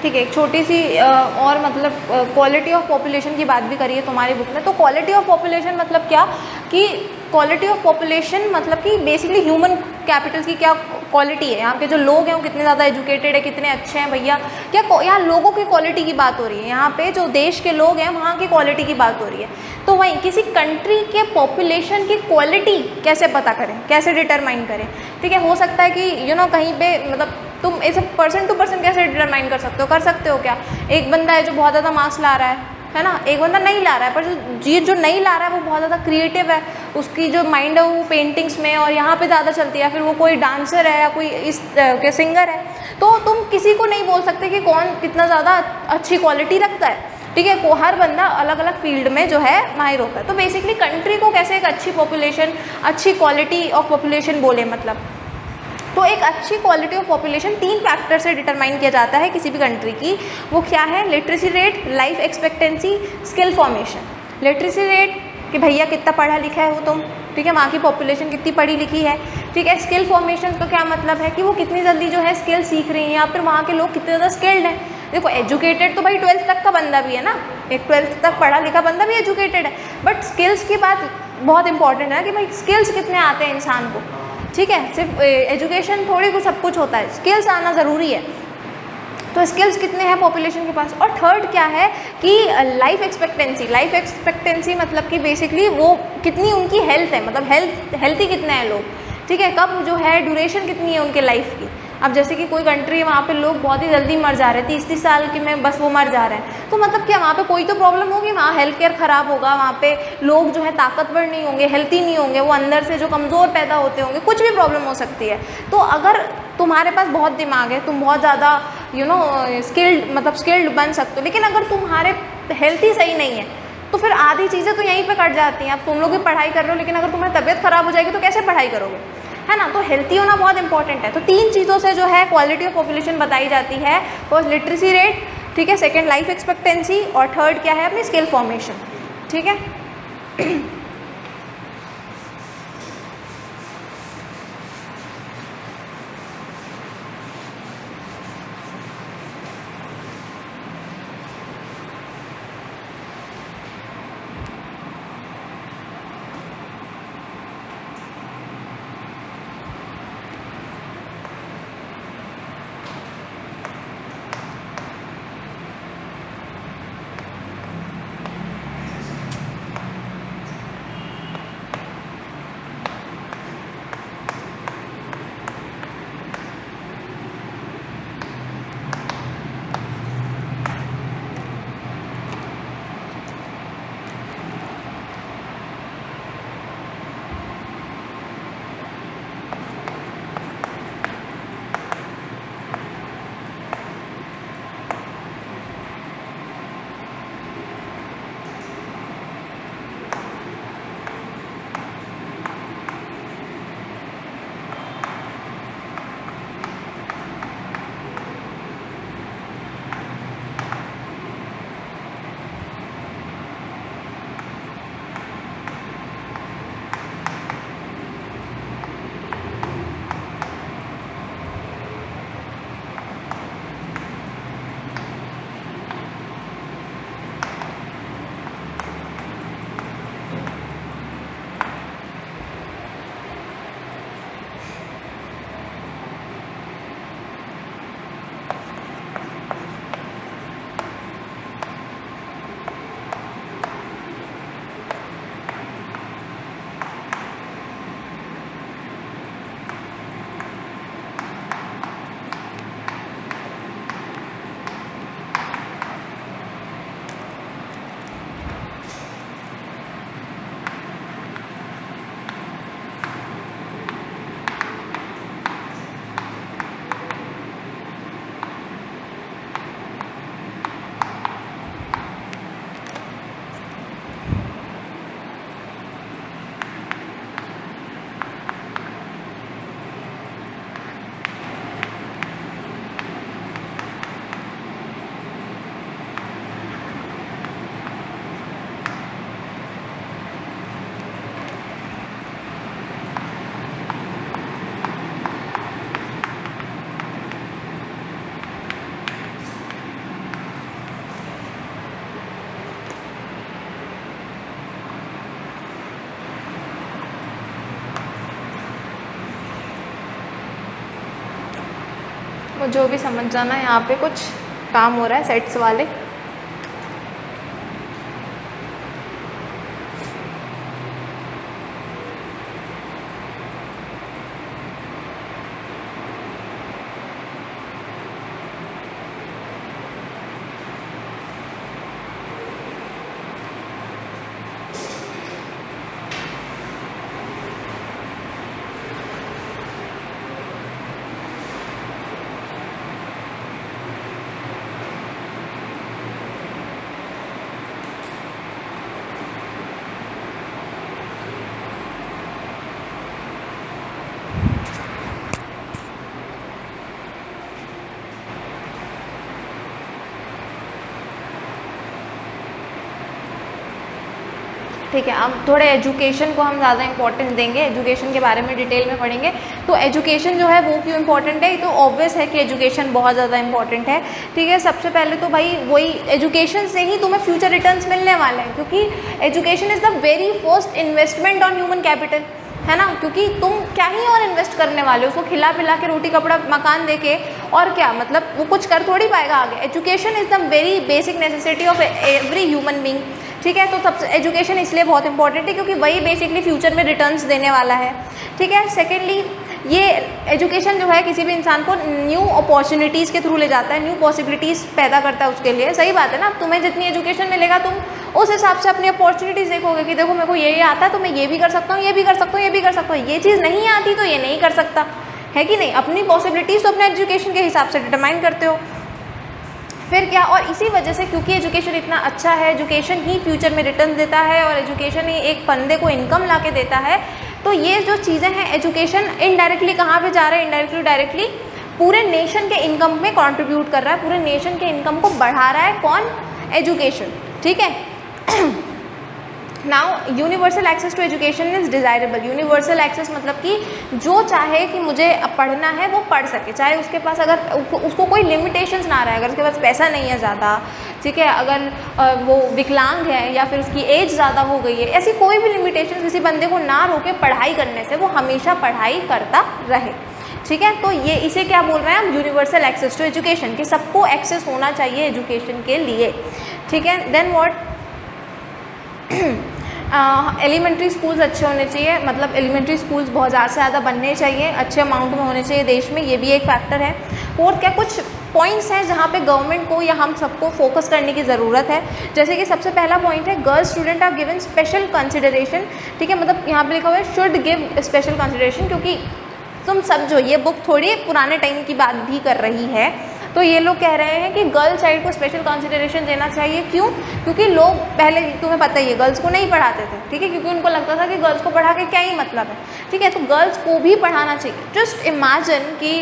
ठीक है, एक छोटी सी और मतलब क्वालिटी ऑफ पॉपुलेशन की बात भी करी है तुम्हारी बुक में। तो क्वालिटी ऑफ पॉपुलेशन मतलब क्या, कि क्वालिटी ऑफ पॉपुलेशन मतलब कि बेसिकली ह्यूमन कैपिटल्स की क्या क्वालिटी है, यहाँ के जो लोग हैं वो कितने ज़्यादा एजुकेटेड है, कितने अच्छे हैं भैया, क्या यहाँ लोगों की क्वालिटी की बात हो रही है, यहाँ पे जो देश के लोग हैं वहाँ की क्वालिटी की बात हो रही है। तो वहीं किसी कंट्री के पॉपुलेशन की क्वालिटी कैसे पता करें, कैसे डिटरमाइन करें, ठीक है। हो सकता है कि कहीं पे मतलब तुम ऐसे पर्सन टू पर्सन कैसे डिटरमाइन कर सकते हो क्या, एक बंदा है जो बहुत ज़्यादा मार्क्स ला रहा है ना, एक बंदा नहीं ला रहा है, पर जो नहीं ला रहा है वो बहुत ज़्यादा क्रिएटिव है, उसकी जो माइंड है वो पेंटिंग्स में और यहाँ पे ज़्यादा चलती है, फिर वो कोई डांसर है या कोई इस के सिंगर है, तो तुम किसी को नहीं बोल सकते कि कौन कितना ज़्यादा अच्छी क्वालिटी रखता है, ठीक है। हर बंदा अलग अलग फील्ड में जो है माहिर होता है। तो बेसिकली कंट्री को कैसे एक अच्छी पॉपुलेशन, अच्छी क्वालिटी ऑफ पॉपुलेशन बोले, मतलब तो एक अच्छी क्वालिटी ऑफ पॉपुलेशन 3 फैक्टर से डिटरमाइन किया जाता है किसी भी कंट्री की। वो क्या है, literacy rate, life expectancy, skill formation. Literacy rate कि भैया कितना पढ़ा लिखा है वो तुम, ठीक है, वहाँ की पॉपुलेशन कितनी पढ़ी लिखी है, ठीक है। स्किल फॉर्मेशन का क्या मतलब है कि वो कितनी जल्दी जो है स्किल सीख रही हैं, या फिर वहाँ के लोग कितने ज़्यादा स्किल्ड हैं। देखो एजुकेटेड तो भाई 12th तक का बंदा भी है ना, एक 12th तक पढ़ा लिखा बंदा भी एजुकेटेड है, बट स्किल्स की बात बहुत इंपॉर्टेंट है कि भाई स्किल्स कितने आते हैं इंसान को, ठीक है। सिर्फ एजुकेशन थोड़ी कुछ सब कुछ होता है, स्किल्स आना ज़रूरी है। तो स्किल्स कितने हैं पॉपुलेशन के पास। और थर्ड क्या है कि लाइफ एक्सपेक्टेंसी। लाइफ एक्सपेक्टेंसी मतलब कि बेसिकली वो कितनी उनकी हेल्थ है, मतलब हेल्थी कितने हैं लोग, ठीक है, कब जो है ड्यूरेशन कितनी है उनके लाइफ की। अब जैसे कि कोई कंट्री है वहाँ पे लोग बहुत ही जल्दी मर जा रहे हैं, 30-30 साल के में बस वो मर जा रहे हैं, तो मतलब क्या वहाँ पे कोई तो प्रॉब्लम होगी, वहाँ हेल्थ केयर ख़राब होगा, वहाँ पे लोग जो है ताकतवर नहीं होंगे, हेल्थी नहीं होंगे, वो अंदर से जो कमज़ोर पैदा होते होंगे, कुछ भी प्रॉब्लम हो सकती है। तो अगर तुम्हारे पास बहुत दिमाग है, तुम बहुत ज़्यादा स्किल्ड बन सकते हो, लेकिन अगर तुम्हारे हेल्थ ही सही नहीं है तो फिर आधी चीज़ें तो यहीं पे कट जाती हैं। अब तुम लोग भी पढ़ाई कर रहे हो, लेकिन अगर तुम्हारी तबीयत ख़राब हो जाएगी तो कैसे पढ़ाई करोगे, है ना। तो हेल्थी होना बहुत इंपॉर्टेंट है। तो 3 चीज़ों से जो है क्वालिटी ऑफ पॉपुलेशन बताई जाती है। फर्स्ट लिटरेसी रेट, ठीक है, सेकंड लाइफ एक्सपेक्टेंसी, और थर्ड क्या है अपनी स्किल फॉर्मेशन, ठीक है। आपको जो भी समझ जाना है, यहाँ पे कुछ काम हो रहा है सेट्स वाले। ठीक है, अब थोड़े एजुकेशन को हम ज़्यादा इंपॉर्टेंस देंगे, एजुकेशन के बारे में डिटेल में पढ़ेंगे। तो एजुकेशन जो है वो क्यों इंपॉर्टेंट है, तो ऑब्वियस है कि एजुकेशन बहुत ज़्यादा इंपॉर्टेंट है। ठीक है, सबसे पहले तो भाई वही एजुकेशन से ही तुम्हें फ्यूचर रिटर्न्स मिलने वाले हैं, क्योंकि education is the very first investment on human capital, है ना। क्योंकि तुम क्या ही और इन्वेस्ट करने वाले हो, उसको खिला पिला के रोटी कपड़ा मकान दे के, और क्या मतलब वो कुछ कर थोड़ी पाएगा आगे। Education is the very basic necessity of every human being. ठीक है, तो सबसे एजुकेशन इसलिए बहुत इंपॉर्टेंट है क्योंकि वही बेसिकली फ्यूचर में रिटर्न्स देने वाला है। ठीक है, सेकेंडली ये एजुकेशन जो है किसी भी इंसान को न्यू अपॉर्चुनिटीज़ के थ्रू ले जाता है, न्यू पॉसिबिलिटीज़ पैदा करता है उसके लिए। सही बात है ना, तुम्हें जितनी एजुकेशन मिलेगा तुम उस हिसाब से अपनी अपॉर्चुनिटीज़ देखोगे कि देखो मेरे को ये आता है तो मैं ये भी कर सकता हूँ, ये भी कर सकता हूँ, ये भी कर सकता हूँ, ये चीज़ नहीं आती तो ये नहीं कर सकता, है कि नहीं। अपनी पॉसिबिलिटीज़ तो अपने एजुकेशन के हिसाब से डिटरमाइन करते हो। फिर क्या, और इसी वजह से क्योंकि एजुकेशन इतना अच्छा है, एजुकेशन ही फ्यूचर में रिटर्न देता है और एजुकेशन ही एक बंदे को इनकम ला के देता है। तो ये जो चीज़ें हैं, एजुकेशन इनडायरेक्टली कहाँ पे जा रहा है, इनडायरेक्टली डायरेक्टली पूरे नेशन के इनकम में कंट्रीब्यूट कर रहा है, पूरे नेशन के इनकम को बढ़ा रहा है। कौन? एजुकेशन। ठीक है। Now universal access to education is desirable. Universal access मतलब कि जो चाहे कि मुझे पढ़ना है वो पढ़ सके, चाहे उसके पास अगर उसको कोई लिमिटेशंस ना रहे, अगर उसके पास पैसा नहीं है ज़्यादा, ठीक है, अगर वो विकलांग है या फिर उसकी एज ज़्यादा हो गई है, ऐसी कोई भी लिमिटेशन किसी बंदे को ना रोके पढ़ाई करने से, वो हमेशा पढ़ाई करता रहे। ठीक है, तो ये इसे क्या बोल रहे हैं हम, यूनिवर्सल एक्सेस टू एजुकेशन, कि सबको एक्सेस होना चाहिए एजुकेशन के लिए। ठीक है, देन व्हाट, एलिमेंट्री स्कूल्स अच्छे होने चाहिए, मतलब एलिमेंट्री स्कूल्स बहुत ज़्यादा से ज़्यादा बनने चाहिए, अच्छे अमाउंट में होने चाहिए देश में, ये भी एक फैक्टर है। फोर्थ क्या, कुछ पॉइंट्स हैं जहाँ पे गवर्नमेंट को या हम सबको फोकस करने की ज़रूरत है। जैसे कि सबसे पहला पॉइंट है, girls student are given special consideration. ठीक है, मतलब यहाँ पे लिखा हुआ है शुड गिव स्पेशल कंसिडरेशन, क्योंकि तुम सब जो, ये बुक थोड़ी पुराने टाइम की बात भी कर रही है, तो ये लोग कह रहे हैं कि गर्ल चाइल्ड को स्पेशल कंसिडरेशन देना चाहिए। क्यों? क्योंकि लोग पहले, तुम्हें पता ही है, गर्ल्स को नहीं पढ़ाते थे। ठीक है, क्योंकि उनको लगता था कि गर्ल्स को पढ़ा के क्या ही मतलब है। ठीक है, तो गर्ल्स को भी पढ़ाना चाहिए। जस्ट इमेजिन कि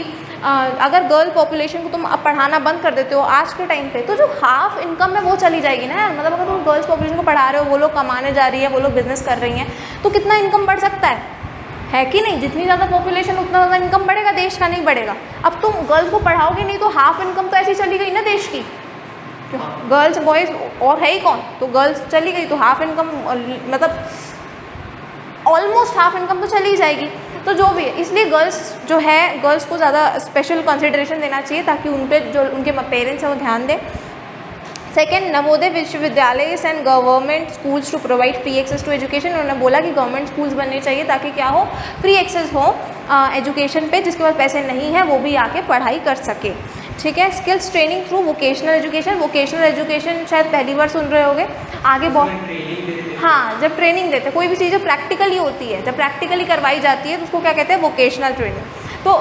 अगर गर्ल पॉपुलेशन को तुम अब पढ़ाना बंद कर देते हो आज के टाइम पे, तो जो हाफ इनकम है वो चली जाएगी ना। मतलब अगर तुम गर्ल्स पॉपुलेशन को पढ़ा रहे हो, वो लोग कमाने जा रही है, वो लोग बिजनेस कर रही हैं, तो कितना इनकम बढ़ सकता है कि नहीं। जितनी ज़्यादा पॉपुलेशन उतना ज़्यादा इनकम बढ़ेगा, देश का नहीं बढ़ेगा। अब तुम गर्ल्स को पढ़ाओगे नहीं तो हाफ इनकम तो ऐसी चली गई ना देश की। गर्ल्स बॉयज़ और है ही कौन, तो गर्ल्स चली गई तो हाफ इनकम, मतलब ऑलमोस्ट हाफ इनकम तो चली जाएगी। तो जो भी है, इसलिए गर्ल्स जो है, गर्ल्स को ज़्यादा स्पेशल कंसिडरेशन देना चाहिए ताकि उन पर जो उनके पेरेंट्स हैं वो ध्यान दें। Second, Navodaya Vishwavidyalaya and government schools to provide free access to education. उन्होंने बोला कि गवर्नमेंट स्कूल्स बनने चाहिए ताकि क्या हो, फ्री एक्सेस हो एजुकेशन पे, जिसके पास पैसे नहीं है वो भी आके पढ़ाई कर सके। ठीक है, skills training through vocational education. Vocational education शायद पहली बार सुन रहे होगे, आगे बहुत, हाँ, जब ट्रेनिंग देते कोई भी चीज़ प्रैक्टिकली होती है, जब प्रैक्टिकली करवाई जाती है तो उसको क्या कहते हैं, वोकेशनल ट्रेनिंग। तो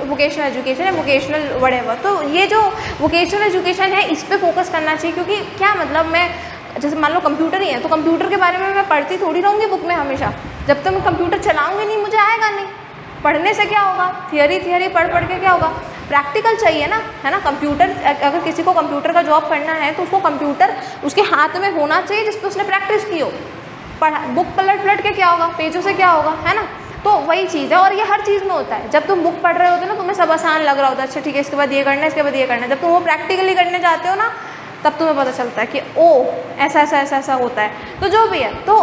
वोकेशनल एजुकेशन है, वोकेशनल व्हाटएवर। तो ये जो वोकेशनल एजुकेशन है इस पे फोकस करना चाहिए, क्योंकि क्या मतलब, मैं जैसे मान लो कंप्यूटर ही है, तो कंप्यूटर के बारे में मैं पढ़ती थोड़ी रहूँगी बुक में हमेशा। जब तक मैं कंप्यूटर चलाऊँगी नहीं, मुझे आएगा नहीं। पढ़ने से क्या होगा, थियरी पढ़ के क्या होगा, प्रैक्टिकल चाहिए ना, है ना। कंप्यूटर, अगर किसी को कंप्यूटर का जॉब करना है तो उसको कंप्यूटर उसके हाथ में होना चाहिए जिस पर उसने प्रैक्टिस की हो। बुक पलट के क्या होगा, पेजों से क्या होगा, है ना। तो वही चीज़ है, और ये हर चीज़ में होता है। जब तुम बुक पढ़ रहे होते हो ना, तुम्हें सब आसान लग रहा होता है, अच्छा ठीक है इसके बाद ये करना है, इसके बाद ये करना है। जब तुम वो प्रैक्टिकली करने जाते हो ना, तब तुम्हें पता चलता है कि ओ ऐसा होता है। तो जो भी है, तो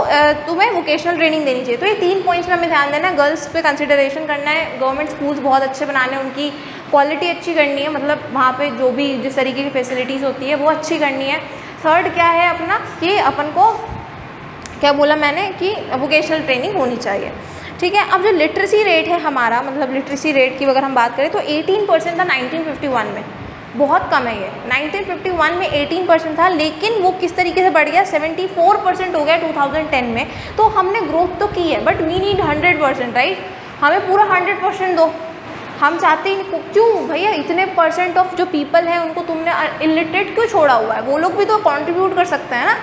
तुम्हें वोकेशनल ट्रेनिंग देनी चाहिए। तो ये 3 पॉइंट्स में हमें ध्यान देना है। गर्ल्स पे कंसिडरेशन करना है, गवर्नमेंट स्कूल्स बहुत अच्छे बनाने, उनकी क्वालिटी अच्छी करनी है, मतलब वहाँ पे जो भी जिस तरीके की फैसिलिटीज़ होती है वो अच्छी करनी है। थर्ड क्या है अपना कि अपन को क्या बोला मैंने कि वोकेशनल ट्रेनिंग होनी चाहिए, ठीक है। अब जो लिटरेसी रेट है हमारा, मतलब लिटरेसी रेट की अगर हम बात करें तो 18% था 1951 में, बहुत कम है ये। 1951 में 18% था, लेकिन वो किस तरीके से बढ़ गया, 74% हो गया 2010 में। तो हमने ग्रोथ तो की है, बट वी नीड 100%, राइट। हमें पूरा 100% दो। हम चाहते हैं क्यों भैया, इतने परसेंट ऑफ जो पीपल हैं उनको तुमने इलिटरेट क्यों छोड़ा हुआ है? वो लोग भी तो कंट्रीब्यूट कर सकते हैं ना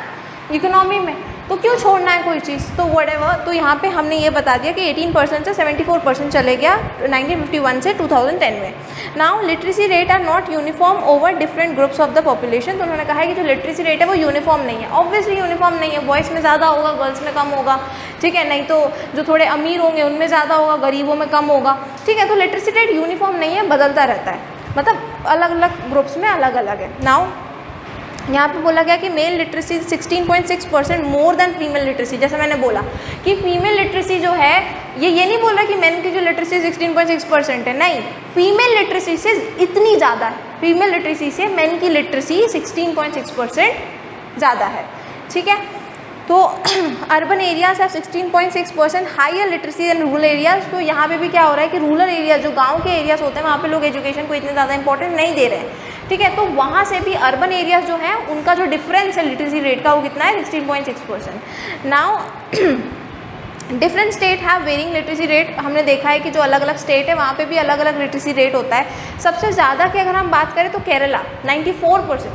इकोनॉमी में, तो क्यों छोड़ना है कोई चीज़? तो व्हाटएवर, तो यहाँ पे हमने ये बता दिया कि 18% से 74% चले गया 1951 से 2010 में। Now literacy rate are not uniform over different groups of the population. तो उन्होंने कहा है कि जो लिटरेसी रेट है वो यूनिफॉर्म नहीं है। ऑब्वियसली यूनिफॉर्म नहीं है, बॉयज़ में ज़्यादा होगा, गर्ल्स में कम होगा, ठीक है। नहीं तो जो थोड़े अमीर होंगे उनमें ज़्यादा होगा, गरीबों में कम होगा, ठीक है। तो लिटरेसी रेट यूनिफॉर्म नहीं है, बदलता रहता है, मतलब अलग अलग ग्रुप्स में अलग अलग है। नाउ यहाँ पे बोला गया कि mail literacy 16.6% more than female literacy. जैसे मैंने बोला कि फीमेल लिटरेसी जो है, ये नहीं बोल रहा कि मेन की जो लिटरेसी 16.6% है, नहीं, फीमेल लिटरेसी से इतनी ज़्यादा है। फीमेल लिटरेसी से मेन की लिटरेसी 16.6% ज़्यादा है, ठीक है। तो अर्बन एरियाज है 16.6% higher literacy than rural areas. तो यहाँ पे भी क्या हो रहा है कि रूरल एरिया जो गांव के एरियाज होते हैं वहाँ पे लोग एजुकेशन को इतने ज़्यादा इंपॉर्टेंट नहीं दे रहे हैं, ठीक है। तो वहाँ से भी अर्बन एरियाज जो हैं उनका जो डिफरेंस है लिटरेसी रेट का वो कितना है, 16.6%। Now different state have varying literacy rate. हमने देखा है कि जो अलग अलग स्टेट है वहाँ पे भी अलग अलग लिटरेसी रेट होता है। सबसे ज़्यादा की अगर हम बात करें तो केरला 94%,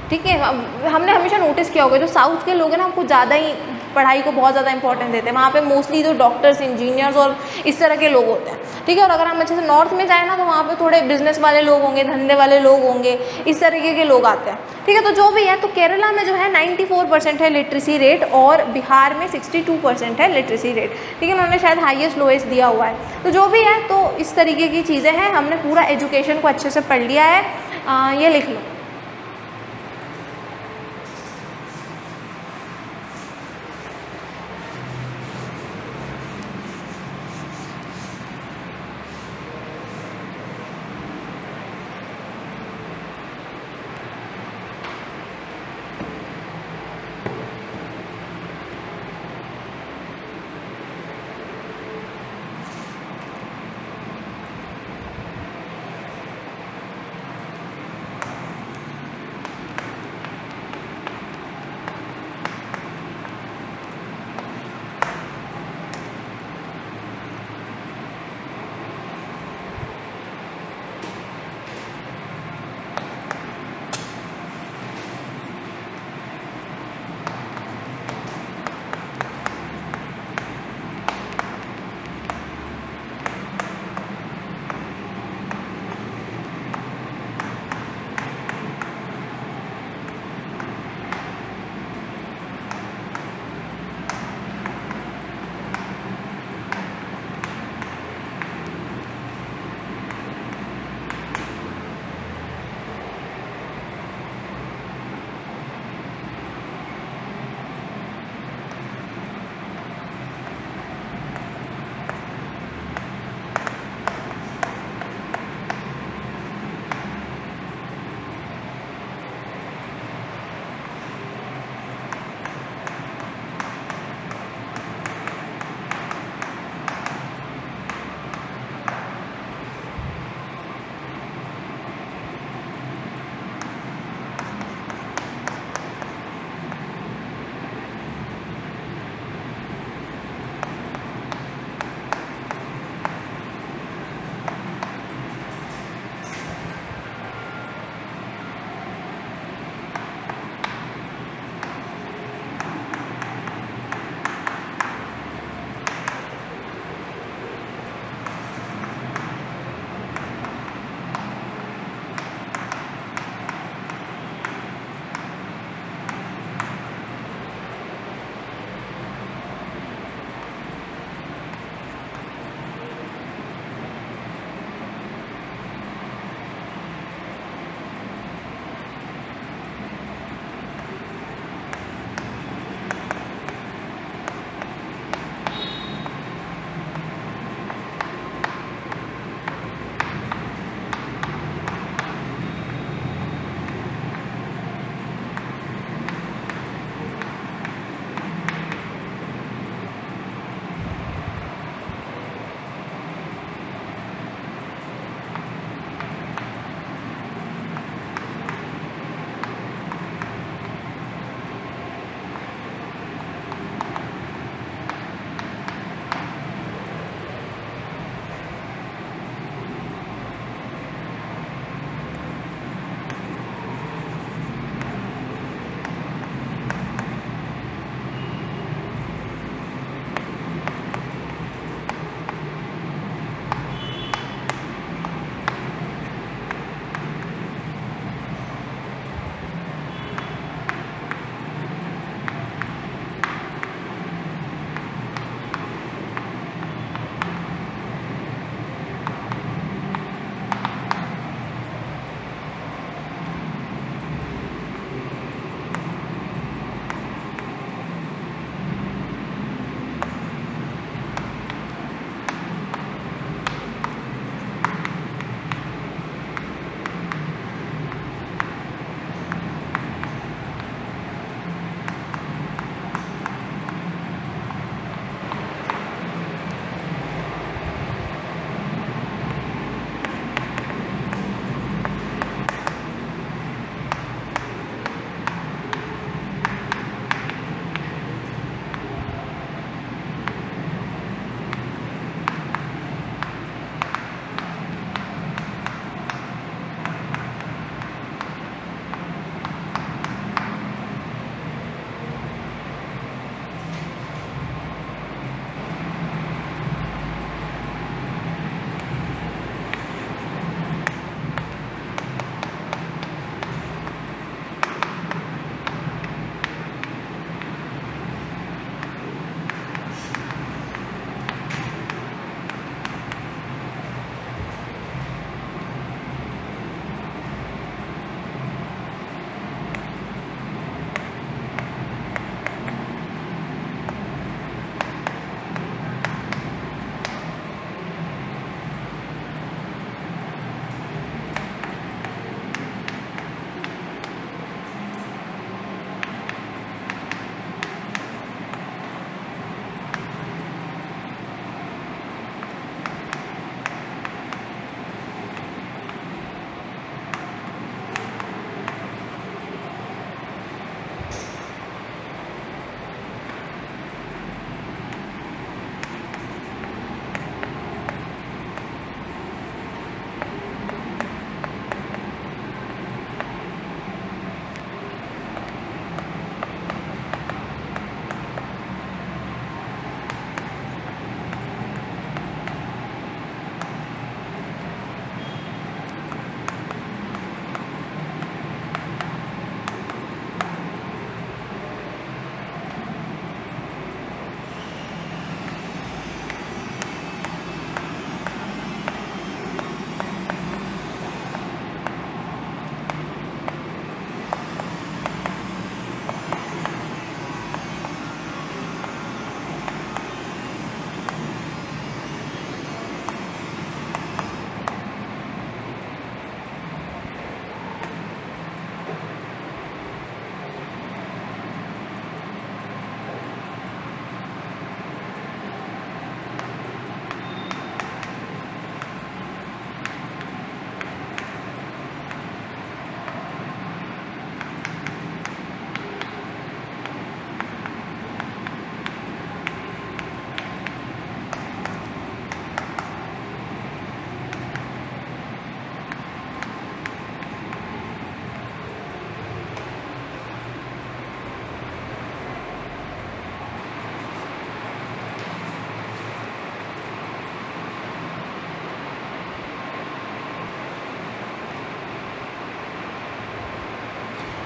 ठीक है। हमने हमेशा नोटिस किया होगा जो साउथ के लोग हैं ना कुछ ज़्यादा ही पढ़ाई को बहुत ज़्यादा इंपॉर्टेंस देते हैं। वहाँ पे मोस्टली जो डॉक्टर्स, इंजीनियर्स और इस तरह के लोग होते हैं, ठीक है। और अगर हम अच्छे से नॉर्थ में जाए ना तो वहाँ पे थोड़े बिजनेस वाले लोग होंगे, धंधे वाले लोग होंगे, इस तरीके के लोग आते हैं, ठीक है। तो जो भी है, तो केरला में जो है 94% है लिटरेसी रेट और बिहार में 62% है लिटरेसी रेट, ठीक है। उन्होंने शायद हाईएस्ट लोएस्ट दिया हुआ है। तो जो भी है, तो इस तरीके की चीज़ें हैं। हमने पूरा एजुकेशन को अच्छे से पढ़ लिया है। ये लिख लो।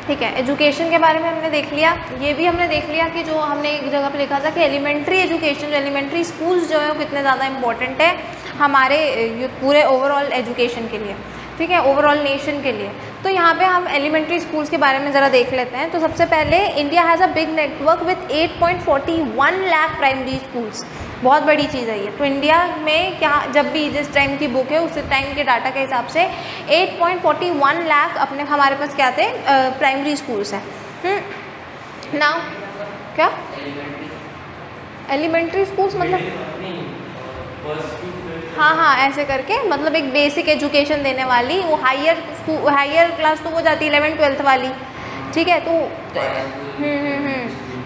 ठीक है, एजुकेशन के बारे में हमने देख लिया। ये भी हमने देख लिया कि जो हमने एक जगह पे लिखा था कि एलिमेंट्री एजुकेशन, एलिमेंट्री स्कूल्स जो है वो कितने ज़्यादा इंपॉर्टेंट है हमारे पूरे ओवरऑल एजुकेशन के लिए, ठीक है, ओवरऑल नेशन के लिए। तो यहाँ पे हम एलिमेंट्री स्कूल्स के बारे में ज़रा देख लेते हैं। तो सबसे पहले India has a big network with 8.41 lakh primary schools, बहुत बड़ी चीज़ है ये। तो इंडिया में क्या, जब भी जिस टाइम की बुक है उस टाइम के डाटा के हिसाब से 8.41 लाख अपने हमारे पास क्या थे, प्राइमरी स्कूल्स हैं। नाउ क्या एलिमेंट्री स्कूल्स मतलब हाँ ऐसे करके, मतलब एक बेसिक एजुकेशन देने वाली, वो हायर क्लास तो हो जाती है 11th 12th वाली, ठीक है। तो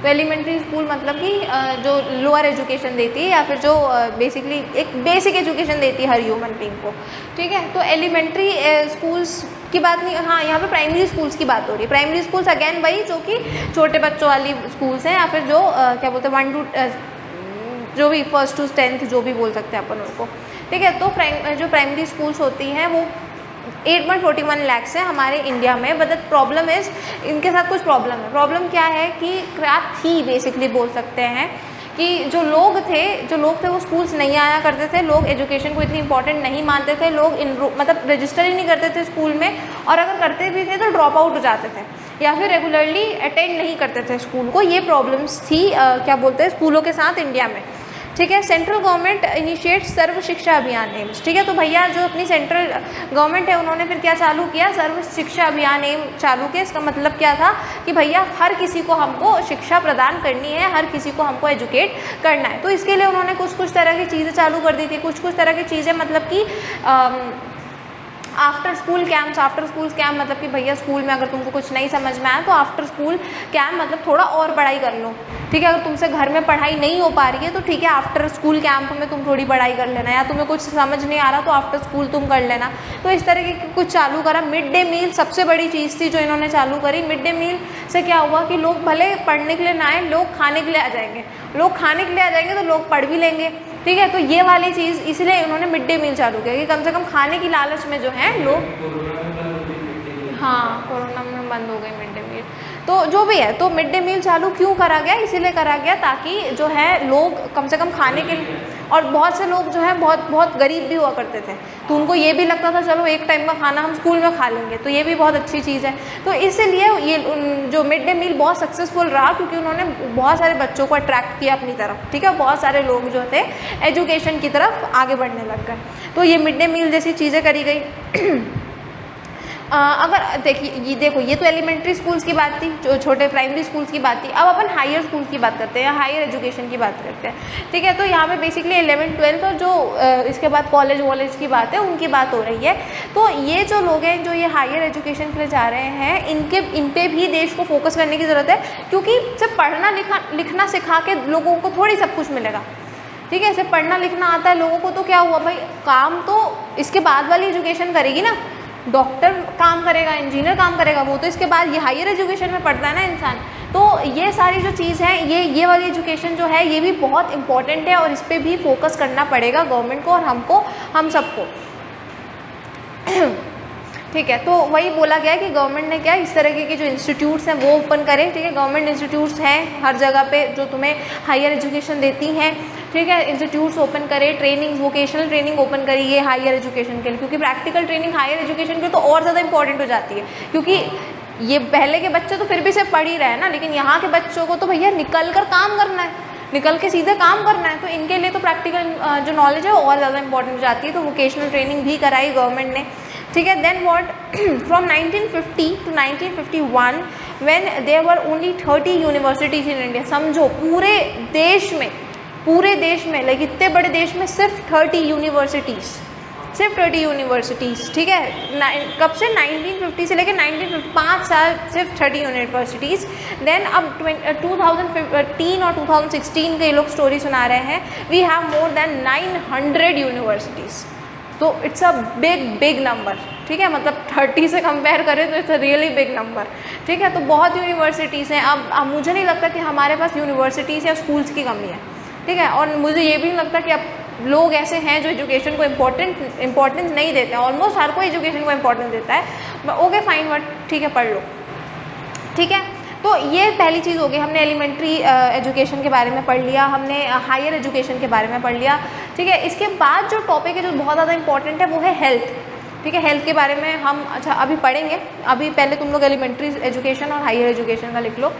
एलिमेंट्री स्कूल मतलब कि जो लोअर एजुकेशन देती है या फिर जो बेसिकली एक बेसिक एजुकेशन देती है हर ह्यूमन बीइंग को, ठीक है। तो एलिमेंट्री स्कूल्स की बात नहीं, हाँ यहाँ पे प्राइमरी स्कूल्स की बात हो रही है। प्राइमरी स्कूल्स अगेन वही जो कि छोटे बच्चों वाली स्कूल्स हैं, या फिर जो क्या बोलते हैं 1 to जो भी 1st to 10th जो भी बोल सकते हैं अपन उनको, ठीक है। तो जो प्राइमरी स्कूल्स होती हैं वो 8.41 लाख है हमारे इंडिया में। बट द प्रॉब्लम इज़, इनके साथ कुछ प्रॉब्लम है। प्रॉब्लम क्या है कि क्या थी बेसिकली बोल सकते हैं कि जो लोग थे वो स्कूल्स नहीं आया करते थे, लोग एजुकेशन को इतनी इंपॉर्टेंट नहीं मानते थे, लोग मतलब रजिस्टर ही नहीं करते थे स्कूल में, और अगर करते भी थे तो ड्रॉप आउट हो जाते थे या फिर रेगुलरली अटेंड नहीं करते थे स्कूल को। ये प्रॉब्लम्स थी क्या बोलते हैं स्कूलों के साथ इंडिया में, ठीक है। सेंट्रल गवर्नमेंट इनिशिएट सर्व शिक्षा अभियान एम्स, ठीक है। तो भैया जो अपनी सेंट्रल गवर्नमेंट है उन्होंने फिर क्या चालू किया, सर्व शिक्षा अभियान एम चालू किया। इसका मतलब क्या था कि भैया हर किसी को हमको शिक्षा प्रदान करनी है, हर किसी को हमको एजुकेट करना है। तो इसके लिए उन्होंने कुछ तरह की चीज़ें चालू कर दी थी, कुछ तरह की चीज़ें, मतलब कि after school camps. After school camp मतलब कि भैया स्कूल में अगर तुमको कुछ नहीं समझ में आया तो आफ्टर स्कूल कैंप मतलब थोड़ा और पढ़ाई कर लो, ठीक है। अगर तुमसे घर में पढ़ाई नहीं हो पा रही है तो ठीक है, आफ्टर स्कूल कैंप में तुम थोड़ी पढ़ाई कर लेना, या तुम्हें कुछ समझ नहीं आ रहा तो आफ्टर स्कूल तुम कर लेना। तो इस तरह के कुछ चालू करा। मिड डे मील सबसे बड़ी चीज़ थी जो इन्होंने चालू करी। मिड डे मील से क्या हुआ कि लोग भले पढ़ने के लिए ना आए, लोग खाने के लिए आ जाएंगे, लोग खाने के लिए आ जाएंगे तो लोग पढ़ भी लेंगे, ठीक है। तो ये वाली चीज़ इसलिए उन्होंने मिड डे मील चालू किया कि कम से कम खाने की लालच में जो है लोग, हाँ कोरोना में बंद हो गई मिड डे मील। तो जो भी है, तो मिड डे मील चालू क्यों करा गया, इसीलिए करा गया ताकि जो है लोग कम से कम खाने के लिए, और बहुत से लोग जो है बहुत गरीब भी हुआ करते थे, तो उनको ये भी लगता था चलो एक टाइम का खाना हम स्कूल में खा लेंगे, तो ये भी बहुत अच्छी चीज़ है। तो इसीलिए ये जो मिड डे मील बहुत सक्सेसफुल रहा, क्योंकि उन्होंने बहुत सारे बच्चों को अट्रैक्ट किया अपनी तरफ, ठीक है। बहुत सारे लोग जो थे एजुकेशन की तरफ आगे बढ़ने लग गए, तो ये मिड डे मील जैसी चीज़ें करी गई। अगर देखो ये तो एलिमेंट्री स्कूल्स की बात थी, जो छोटे प्राइमरी स्कूल्स की बात थी। अब अपन हायर स्कूल्स की बात करते हैं, हायर एजुकेशन की बात करते हैं, ठीक है। तो यहाँ पे बेसिकली 11th 12th और जो इसके बाद कॉलेज वॉलेज की बात है उनकी बात हो रही है। तो ये जो लोग हैं जो ये हायर एजुकेशन के लिए जा रहे हैं, इन पे भी देश को फोकस करने की ज़रूरत है, क्योंकि सिर्फ पढ़ना लिखना सिखा के लोगों को थोड़ी सब कुछ मिलेगा, ठीक है। सिर्फ पढ़ना लिखना आता है लोगों को तो क्या हुआ भाई, काम तो इसके बाद वाली एजुकेशन करेगी ना, डॉक्टर काम करेगा, इंजीनियर काम करेगा, वो तो इसके बाद ये हायर एजुकेशन में पढ़ता है ना इंसान। तो ये सारी जो चीज़ है, ये वाली एजुकेशन जो है ये भी बहुत इंपॉर्टेंट है, और इस पर भी फोकस करना पड़ेगा गवर्नमेंट को और हम सबको, ठीक है। तो वही बोला गया है कि गवर्नमेंट ने क्या इस तरह के जो इंस्टीट्यूट्स हैं वो ओपन करें, ठीक है। गवर्नमेंट इंस्टीट्यूट्स हैं हर जगह पे जो तुम्हें हायर एजुकेशन देती हैं, ठीक है। इंस्टीट्यूट्स ओपन करें, ट्रेनिंग, वोकेशनल ट्रेनिंग ओपन करिए हायर एजुकेशन के लिए, क्योंकि प्रैक्टिकल ट्रेनिंग हायर एजुकेशन के लिए तो और ज़्यादा इंपॉर्टेंट हो जाती है, क्योंकि ये पहले के बच्चे तो फिर भी सिर्फ पढ़ ही रहे हैं ना, लेकिन यहाँ के बच्चों को तो भैया निकल कर काम करना है, निकल के सीधे काम करना है, तो इनके लिए तो प्रैक्टिकल जो नॉलेज है वो और ज़्यादा इंपॉर्टेंट हो जाती है। तो वोकेशनल ट्रेनिंग भी कराई गवर्नमेंट ने, ठीक है। Then what, from 1950 to 1951 when there were only 30 universities in India. समझो पूरे देश में लाइक इतने बड़े देश में सिर्फ 30 यूनिवर्सिटीज़, ठीक है। कब से 1950 से लेकर 1950, 5 साल सिर्फ 30 यूनिवर्सिटीज़। देन अब 2015 और 2016 के ये लोग स्टोरी सुना रहे हैं, we have more than 900 universities. तो इट्स अ बिग नंबर, ठीक है। मतलब 30 से कंपेयर करें तो it's a really big number, ठीक है। तो बहुत यूनिवर्सिटीज़ हैं। अब मुझे नहीं लगता कि हमारे पास यूनिवर्सिटीज़ या स्कूल्स की कमी है, ठीक है। और मुझे ये भी नहीं लगता कि अब लोग ऐसे हैं जो एजुकेशन को इम्पोर्टेंस नहीं देते हैं। ऑलमोस्ट हर कोई एजुकेशन को इम्पोर्टेंस देता है। ओके फाइन, बट ठीक है पढ़ लो। ठीक है। तो ये पहली चीज़ हो गई, हमने एलिमेंट्री एजुकेशन के बारे में पढ़ लिया, हमने हायर एजुकेशन के बारे में पढ़ लिया, ठीक है। इसके बाद जो टॉपिक है जो बहुत ज़्यादा इंपॉर्टेंट है वो है हेल्थ, ठीक है। हेल्थ के बारे में हम अच्छा अभी पढ़ेंगे। अभी पहले तुम लोग एलिमेंट्री एजुकेशन और हायर एजुकेशन का लिख लो।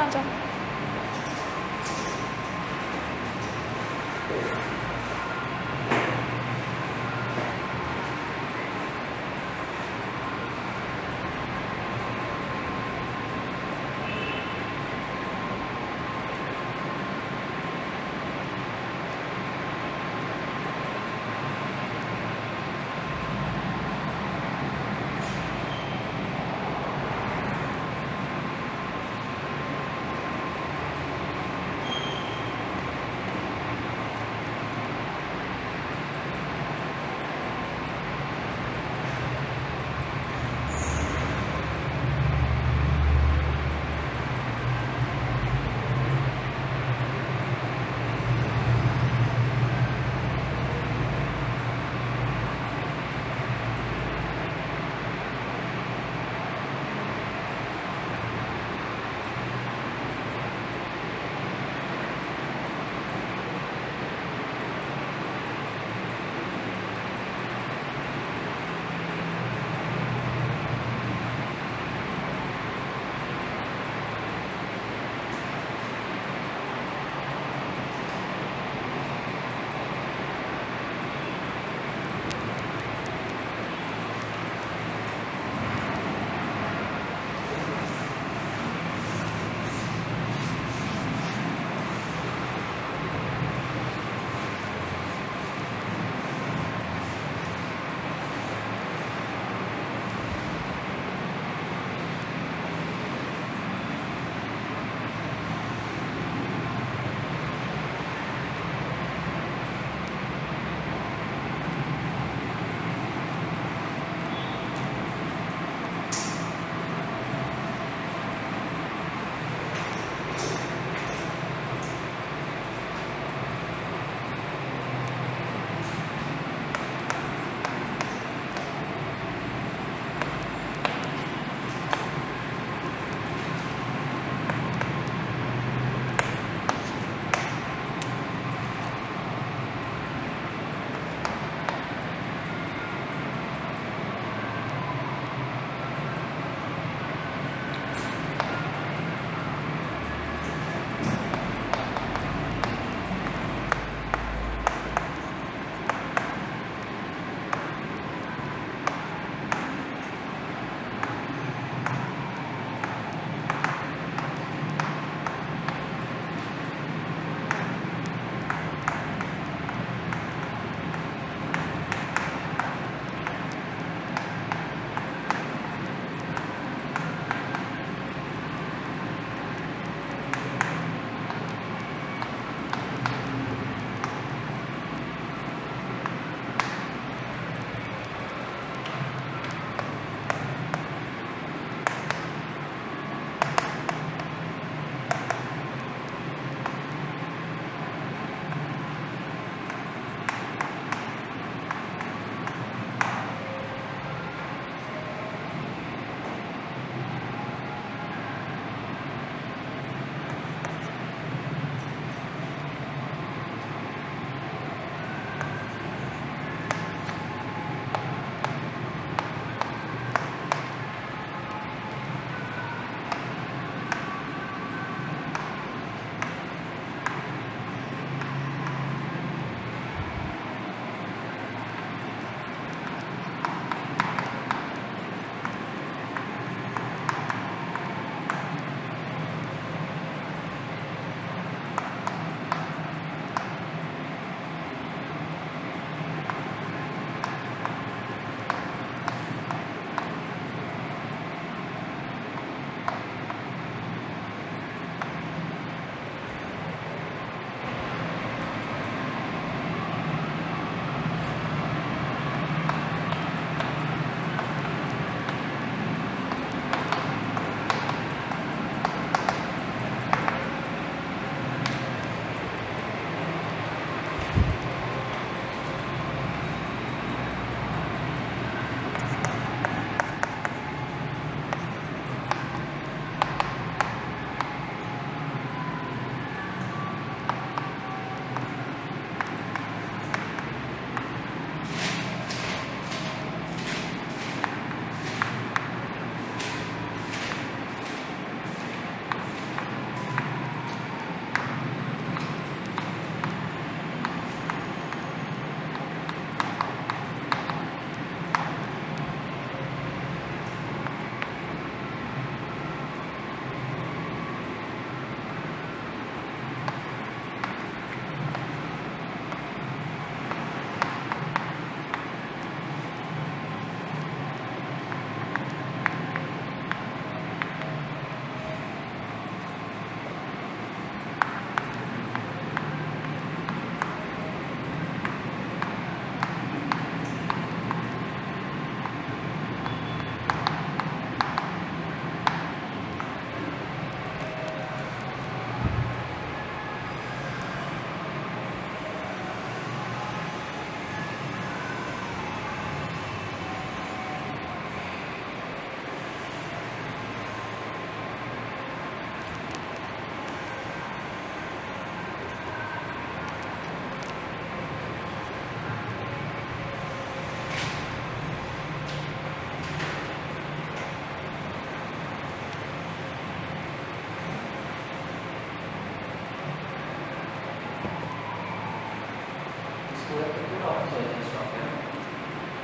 आ जाओ।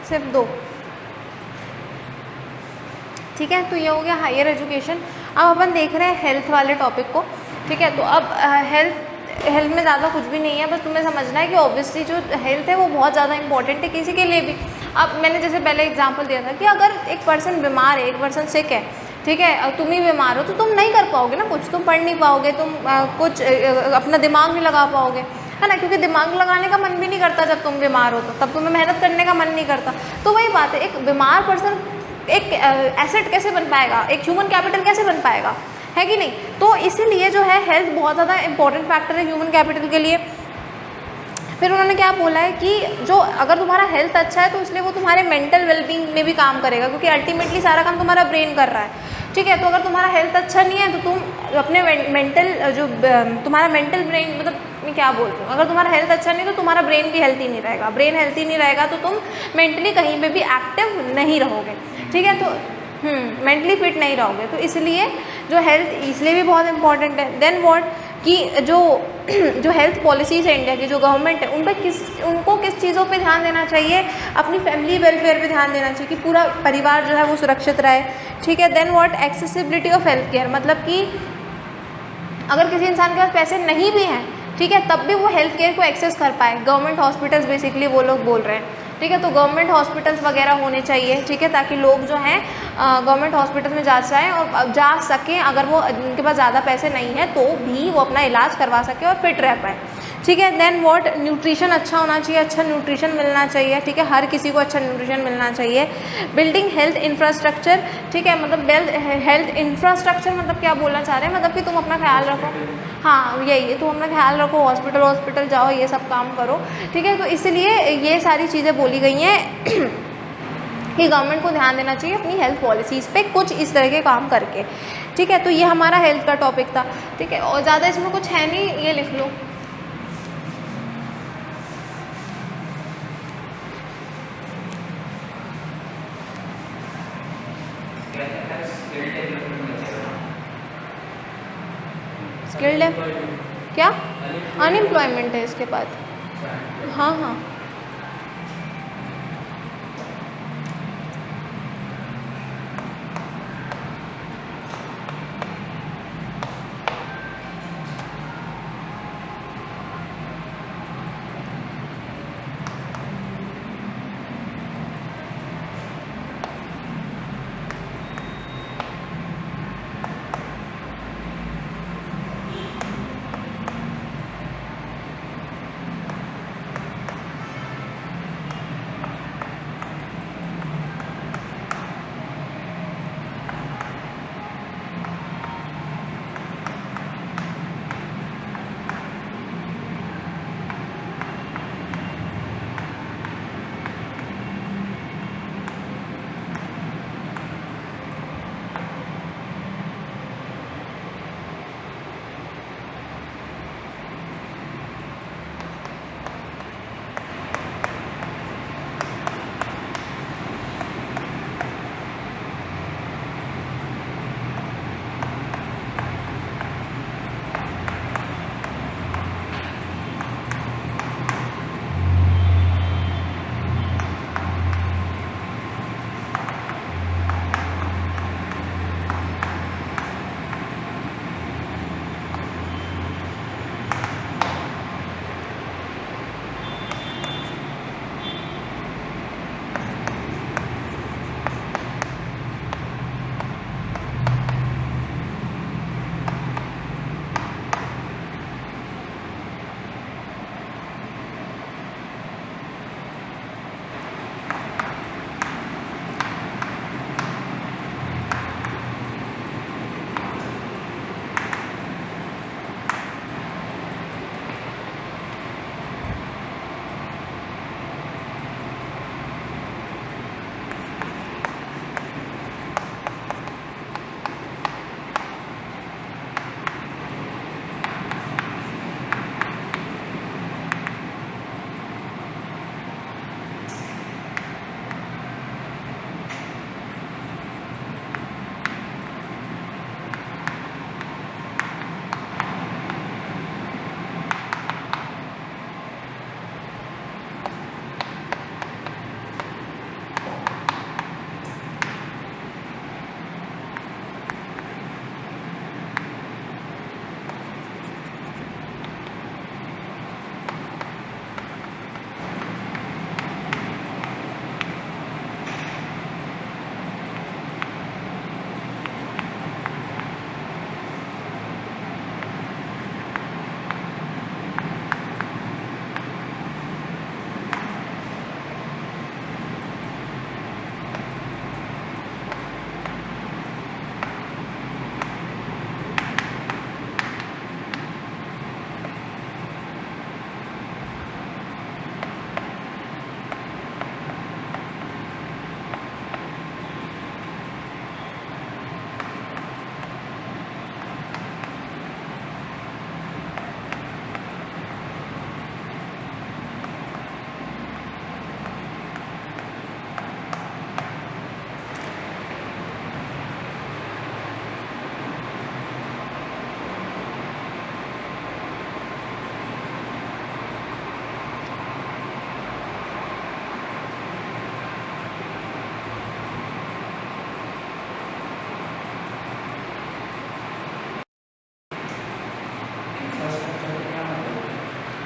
सिर्फ 2, ठीक है। तो ये हो गया हायर एजुकेशन। अब अपन देख रहे हैं हेल्थ वाले टॉपिक को, ठीक है। तो अब हेल्थ में ज़्यादा कुछ भी नहीं है, बस तुम्हें समझना है कि ऑब्वियसली जो हेल्थ है वो बहुत ज़्यादा इंपॉर्टेंट है किसी के लिए भी। अब मैंने जैसे पहले एग्जांपल दिया था कि अगर एक पर्सन बीमार है, एक पर्सन सिक है, ठीक है, तुम ही बीमार हो तो तुम नहीं कर पाओगे ना कुछ, तुम पढ़ नहीं पाओगे, तुम कुछ अपना दिमाग नहीं लगा पाओगे, है ना, क्योंकि दिमाग लगाने का मन भी नहीं करता जब तुम बीमार हो, तो तब तुम्हें मेहनत करने का मन नहीं करता। तो वही बात है, एक बीमार पर्सन एक एसेट कैसे बन पाएगा, एक ह्यूमन कैपिटल कैसे बन पाएगा, है कि नहीं। तो इसीलिए जो है हेल्थ बहुत ज़्यादा इंपॉर्टेंट फैक्टर है ह्यूमन कैपिटल के लिए। फिर उन्होंने क्या बोला है कि जो अगर तुम्हारा हेल्थ अच्छा है तो इसलिए वो तुम्हारे मेंटल वेलबींग में भी काम करेगा, क्योंकि अल्टीमेटली सारा काम तुम्हारा ब्रेन कर रहा है, ठीक है। तो अगर तुम्हारा हेल्थ अच्छा नहीं है तो तुम अपने मेंटल जो तुम्हारा मेंटल ब्रेन, मतलब मैं क्या बोल रही हूँ, अगर तुम्हारा हेल्थ अच्छा नहीं तो तुम्हारा ब्रेन भी हेल्थी नहीं रहेगा, ब्रेन हेल्थी नहीं रहेगा तो तुम मेंटली कहीं पे भी एक्टिव नहीं रहोगे, ठीक है। तो मेंटली फिट नहीं रहोगे, तो इसलिए जो हेल्थ इसलिए भी बहुत इंपॉर्टेंट है। देन व्हाट कि जो हेल्थ पॉलिसीज़ है इंडिया की, जो गवर्नमेंट है, उनको किस चीज़ों पे ध्यान देना चाहिए, अपनी फैमिली वेलफेयर पे ध्यान देना चाहिए कि पूरा परिवार जो है वो सुरक्षित रहे, ठीक है। Then what accessibility of health care, मतलब कि अगर किसी इंसान के पास पैसे नहीं भी हैं, ठीक है, तब भी वो हेल्थ केयर को एक्सेस कर पाए। गवर्नमेंट हॉस्पिटल्स बेसिकली वो लोग बोल रहे हैं, ठीक है। तो गवर्नमेंट हॉस्पिटल्स वगैरह होने चाहिए, ठीक है, ताकि लोग जो हैं गवर्नमेंट हॉस्पिटल में जा जाएँ और जा सकें, अगर वो उनके पास ज़्यादा पैसे नहीं है तो भी वो अपना इलाज करवा सके और फिट रह पाए, ठीक है। देन व्हाट न्यूट्रिशन अच्छा होना चाहिए, अच्छा न्यूट्रिशन मिलना चाहिए, ठीक है, हर किसी को अच्छा न्यूट्रिशन मिलना चाहिए। बिल्डिंग हेल्थ इंफ्रास्ट्रक्चर, ठीक है, मतलब हेल्थ इंफ्रास्ट्रक्चर मतलब क्या बोलना चाह रहे हैं, मतलब कि तुम अपना ख्याल रखो, हाँ यही है, तुम अपना ख्याल रखो, हॉस्पिटल जाओ, ये सब काम करो, ठीक है। तो इसलिए ये सारी चीज़ें बोली गई हैं कि गवर्नमेंट को ध्यान देना चाहिए अपनी हेल्थ पॉलिसीज़ पे कुछ इस तरह के काम करके, ठीक है। तो ये हमारा हेल्थ का टॉपिक था, ठीक है, और ज़्यादा इसमें कुछ है नहीं, ये लिख लो। स्किल्ड है क्या, अनएम्प्लॉयमेंट है इसके बाद, हाँ हाँ।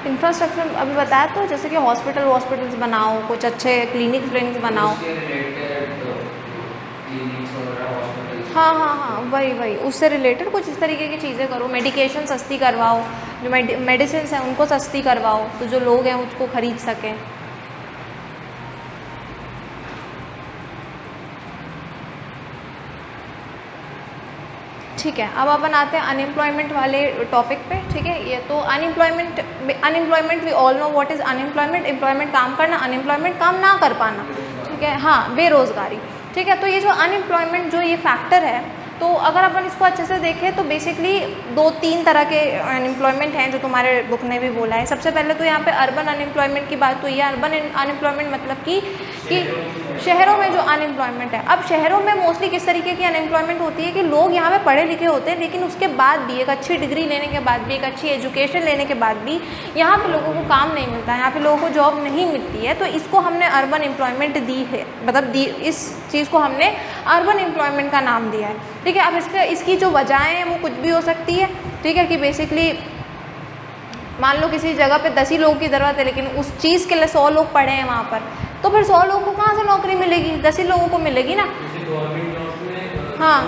इंफ्रास्ट्रक्चर अभी बताया तो, जैसे कि हॉस्पिटल्स बनाओ, कुछ अच्छे क्लिनिक्स बनाओ। हाँ हाँ हाँ, वही उससे रिलेटेड कुछ इस तरीके की चीज़ें करो। मेडिकेशन सस्ती करवाओ, जो मेडिसिन हैं उनको सस्ती करवाओ, तो जो लोग हैं उसको खरीद सकें। ठीक है, अब अपन आते हैं अनएम्प्लॉयमेंट वाले टॉपिक पे। ठीक है, ये तो unemployment we all know what is unemployment. Employment काम करना, अनएम्प्लॉयमेंट काम ना कर पाना। ठीक है, हाँ, बेरोज़गारी। ठीक है, तो ये जो अनएम्प्लॉयमेंट जो ये फैक्टर है, तो अगर अपन इसको अच्छे से देखें तो बेसिकली 2-3 तरह के अनएम्प्लॉयमेंट हैं जो तुम्हारे बुक ने भी बोला है। सबसे पहले तो यहाँ पे अर्बन अनएम्प्लॉयमेंट की बात हुई है। अर्बन अनएम्प्लॉयमेंट मतलब कि शहरों में जो अनएम्प्लॉयमेंट है। अब शहरों में मोस्टली किस तरीके की अनएम्प्लॉयमेंट होती है कि लोग यहाँ पे पढ़े लिखे होते हैं, लेकिन उसके बाद भी, एक अच्छी डिग्री लेने के बाद भी, एक अच्छी एजुकेशन लेने के बाद भी यहाँ पे लोगों को काम नहीं मिलता है, यहाँ पे लोगों को जॉब नहीं मिलती है। तो इसको हमने अर्बन एम्प्लॉयमेंट दी है, मतलब इस चीज़ को हमने अर्बन एम्प्लॉयमेंट का नाम दिया है। ठीक है, अब इसकी जो वजहें हैं वो कुछ भी हो सकती है। ठीक है, कि बेसिकली मान लो किसी जगह पे 10 ही लोगों की ज़रूरत है, लेकिन उस चीज़ के लिए 100 लोग पढ़े हैं वहाँ पर, तो फिर 100 लोगों को कहाँ से नौकरी मिलेगी? 10 ही लोगों को मिलेगी ना। हाँ,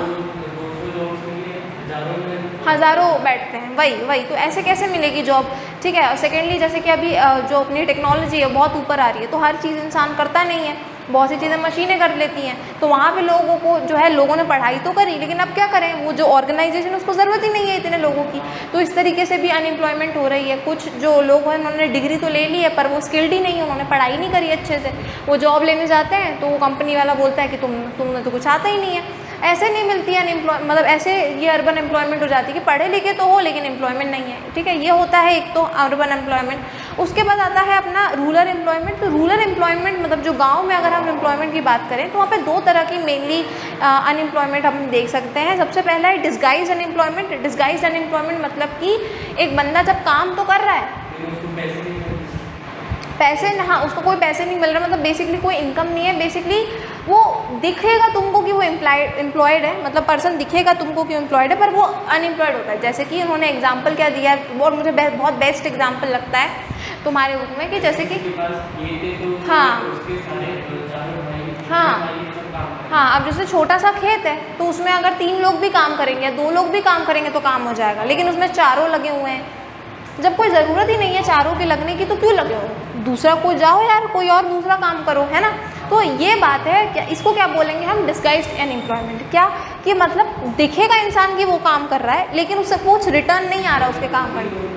हज़ारों बैठते हैं, वही तो ऐसे कैसे मिलेगी जॉब? ठीक है, और सेकेंडली जैसे कि अभी जो अपनी टेक्नोलॉजी है बहुत ऊपर आ रही है, तो हर चीज़ इंसान करता नहीं है, बहुत सी चीज़ें मशीनें कर लेती हैं। तो वहाँ पे लोगों को जो है, लोगों ने पढ़ाई तो करी, लेकिन अब क्या करें, वो जो ऑर्गेनाइजेशन उसको ज़रूरत ही नहीं है इतने लोगों की। तो इस तरीके से भी अनएम्प्लॉयमेंट हो रही है। कुछ जो लोग हैं उन्होंने डिग्री तो ले ली है, पर वो स्किल्ड ही नहीं है, उन्होंने पढ़ाई नहीं करी अच्छे से। वो जॉब लेने जाते हैं तो वो कंपनी वाला बोलता है कि तुमने तो कुछ आता ही नहीं है। ऐसे नहीं मिलती है मतलब ऐसे ये अर्बन एम्प्लॉयमेंट हो जाती है कि पढ़े लिखे तो हो लेकिन एम्प्लॉयमेंट नहीं है। ठीक है, ये होता है एक तो अर्बन एम्प्लॉयमेंट। उसके बाद आता है अपना रूरल एम्प्लॉयमेंट। तो रूरल एम्प्लॉयमेंट मतलब जो गांव में अगर हम एम्प्लॉयमेंट की बात करें तो वहाँ पे 2 तरह की मेनली अनएम्प्लॉयमेंट हम देख सकते हैं। सबसे पहला है डिस्गाइज अनएम्प्लॉयमेंट। डिस्गाइज अनएम्प्लॉयमेंट मतलब कि एक बंदा जब काम तो कर रहा है, पैसे, हाँ, उसको कोई पैसे नहीं मिल रहा, मतलब बेसिकली कोई इनकम नहीं है। बेसिकली वो दिखेगा तुमको कि वो एम्प्लॉयड है, मतलब पर्सन दिखेगा तुमको कि एम्प्लॉयड है, पर वो अनएम्प्लॉयड होता है। जैसे कि उन्होंने एग्जांपल क्या दिया है, और मुझे बहुत बेस्ट एग्जांपल लगता है तुम्हारे बुक में, कि जैसे कि हाँ, अब जैसे छोटा सा खेत है तो उसमें अगर 3 लोग भी काम करेंगे या 2 लोग भी काम करेंगे तो काम हो जाएगा, लेकिन उसमें चारों लगे हुए हैं। जब कोई ज़रूरत ही नहीं है चारों के लगने की, तो क्यों लगे हो? दूसरा कोई जाओ यार, कोई और दूसरा काम करो, है ना। तो ये बात है, क्या इसको क्या बोलेंगे हम? Disguised unemployment. क्या कि मतलब दिखेगा इंसान कि वो काम कर रहा है, लेकिन उससे कुछ रिटर्न नहीं आ रहा उसके काम करने।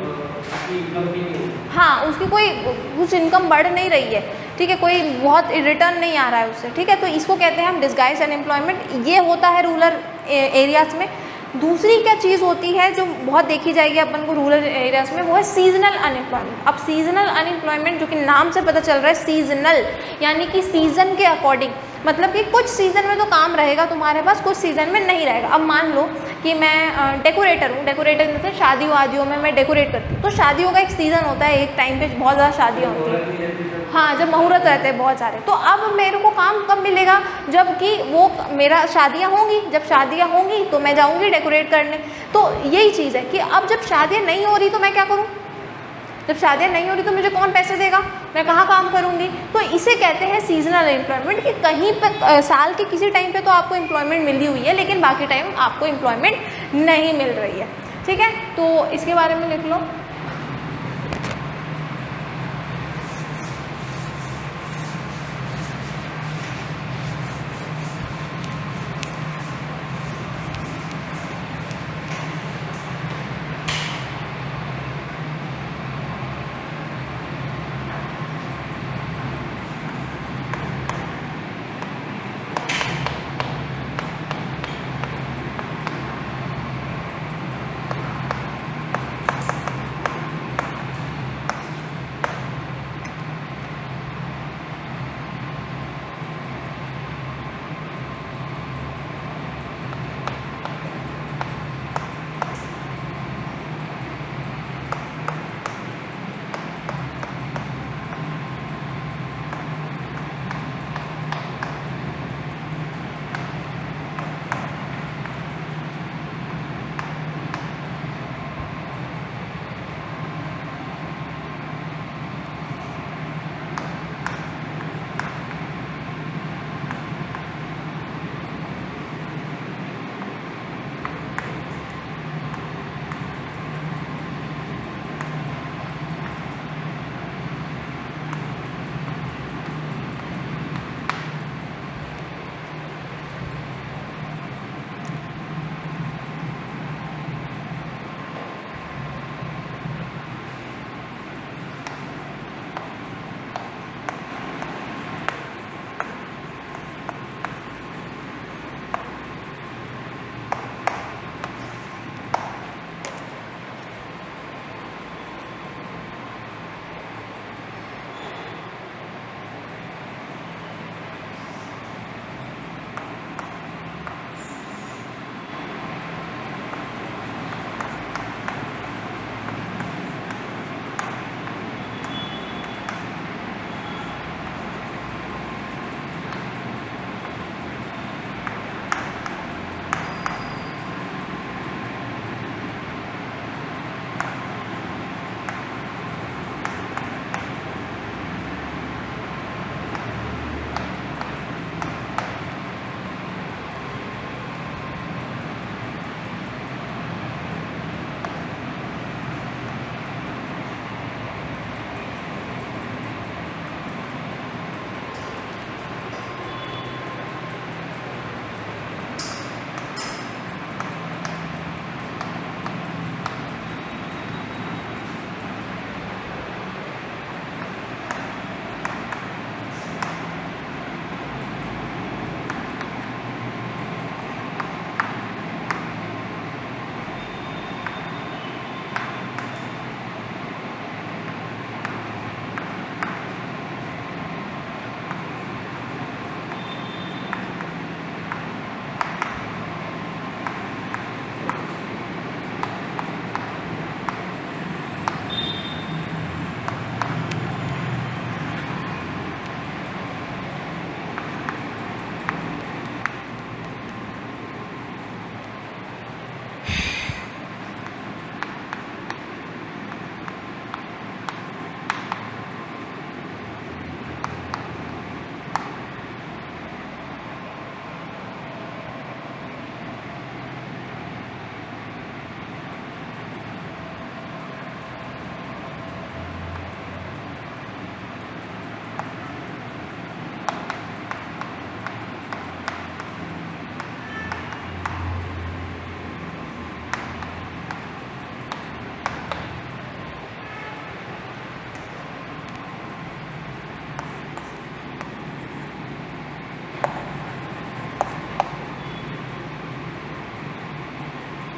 हाँ, उसकी कोई कुछ इनकम बढ़ नहीं रही है। ठीक है, कोई बहुत रिटर्न नहीं आ रहा है उससे। ठीक है, तो इसको कहते हैं हम डिस्गाइज्ड अनएम्प्लॉयमेंट। ये होता है रूरल एरियाज़ में। दूसरी क्या चीज़ होती है जो बहुत देखी जाएगी अपन को रूरल एरियाज़ में, वो है सीजनल अनएम्प्लॉयमेंट। अब सीजनल अनएम्प्लॉयमेंट, जो कि नाम से पता चल रहा है सीजनल, यानी कि सीज़न के अकॉर्डिंग, मतलब कि कुछ सीज़न में तो काम रहेगा तुम्हारे पास, कुछ सीज़न में नहीं रहेगा। अब मान लो कि मैं डेकोरेटर हूँ, डेकोरेटर जैसे शादी वादियों में मैं डेकोरेट करती हूँ, तो शादियों का एक सीज़न होता है, एक टाइम पे बहुत ज़्यादा शादियाँ होती हैं, हाँ, जब मुहूर्त रहते हैं बहुत सारे। तो अब मेरे को काम कब मिलेगा? जबकि वो मेरा शादियाँ होंगी, जब शादियाँ होंगी तो मैं जाऊँगी डेकोरेट करने। तो यही चीज़ है कि अब जब शादियाँ नहीं हो रही तो मैं क्या करूँ? जब शादियाँ नहीं हो रही तो मुझे कौन पैसे देगा? मैं कहाँ काम करूँगी? तो इसे कहते हैं सीजनल एम्प्लॉयमेंट, कि कहीं पर साल के किसी टाइम पे तो आपको एम्प्लॉयमेंट मिली हुई है, लेकिन बाकी टाइम आपको एम्प्लॉयमेंट नहीं मिल रही है। ठीक है, तो इसके बारे में लिख लो।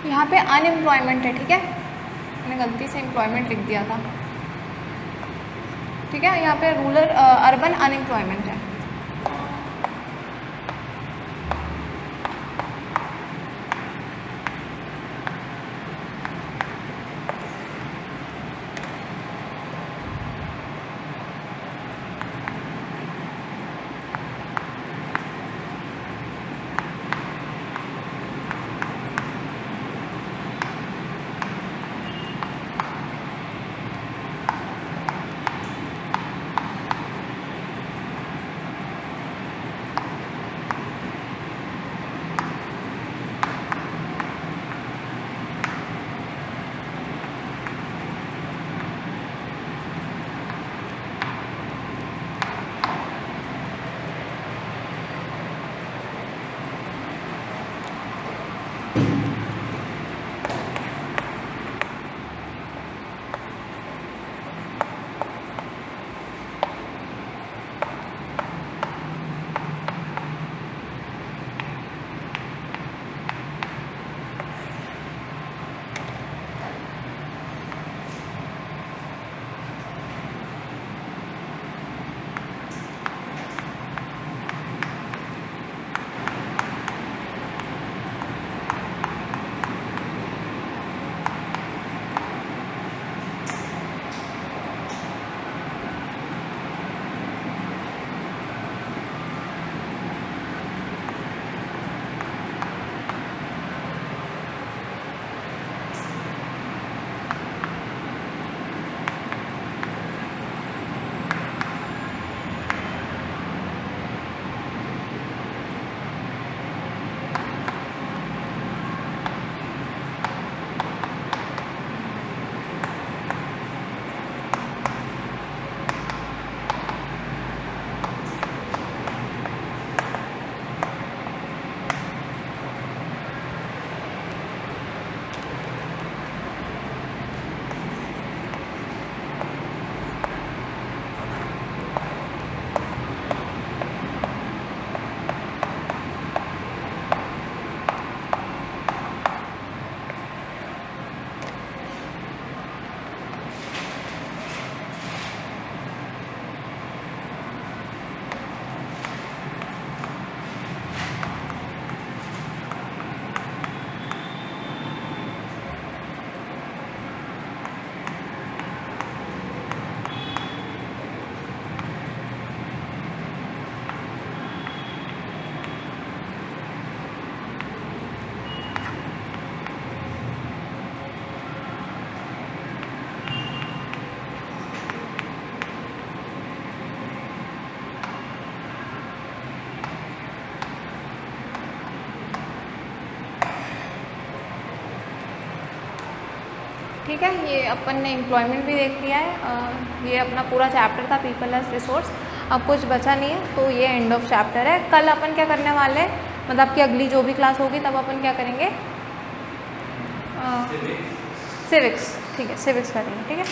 यहाँ पे अनएम्प्लॉयमेंट है, ठीक है, मैंने गलती से एम्प्लॉयमेंट लिख दिया था, ठीक है, यहाँ पे रूरल अर्बन अनएम्प्लॉयमेंट है। ठीक है, ये अपन ने एम्प्लॉयमेंट भी देख लिया है। ये अपना पूरा चैप्टर था पीपल एज रिसोर्स। अब कुछ बचा नहीं है, तो ये एंड ऑफ चैप्टर है। कल अपन क्या करने वाले हैं, मतलब कि अगली जो भी क्लास होगी तब अपन क्या करेंगे, सिविक्स। ठीक है, सिविक्स करेंगे, ठीक है।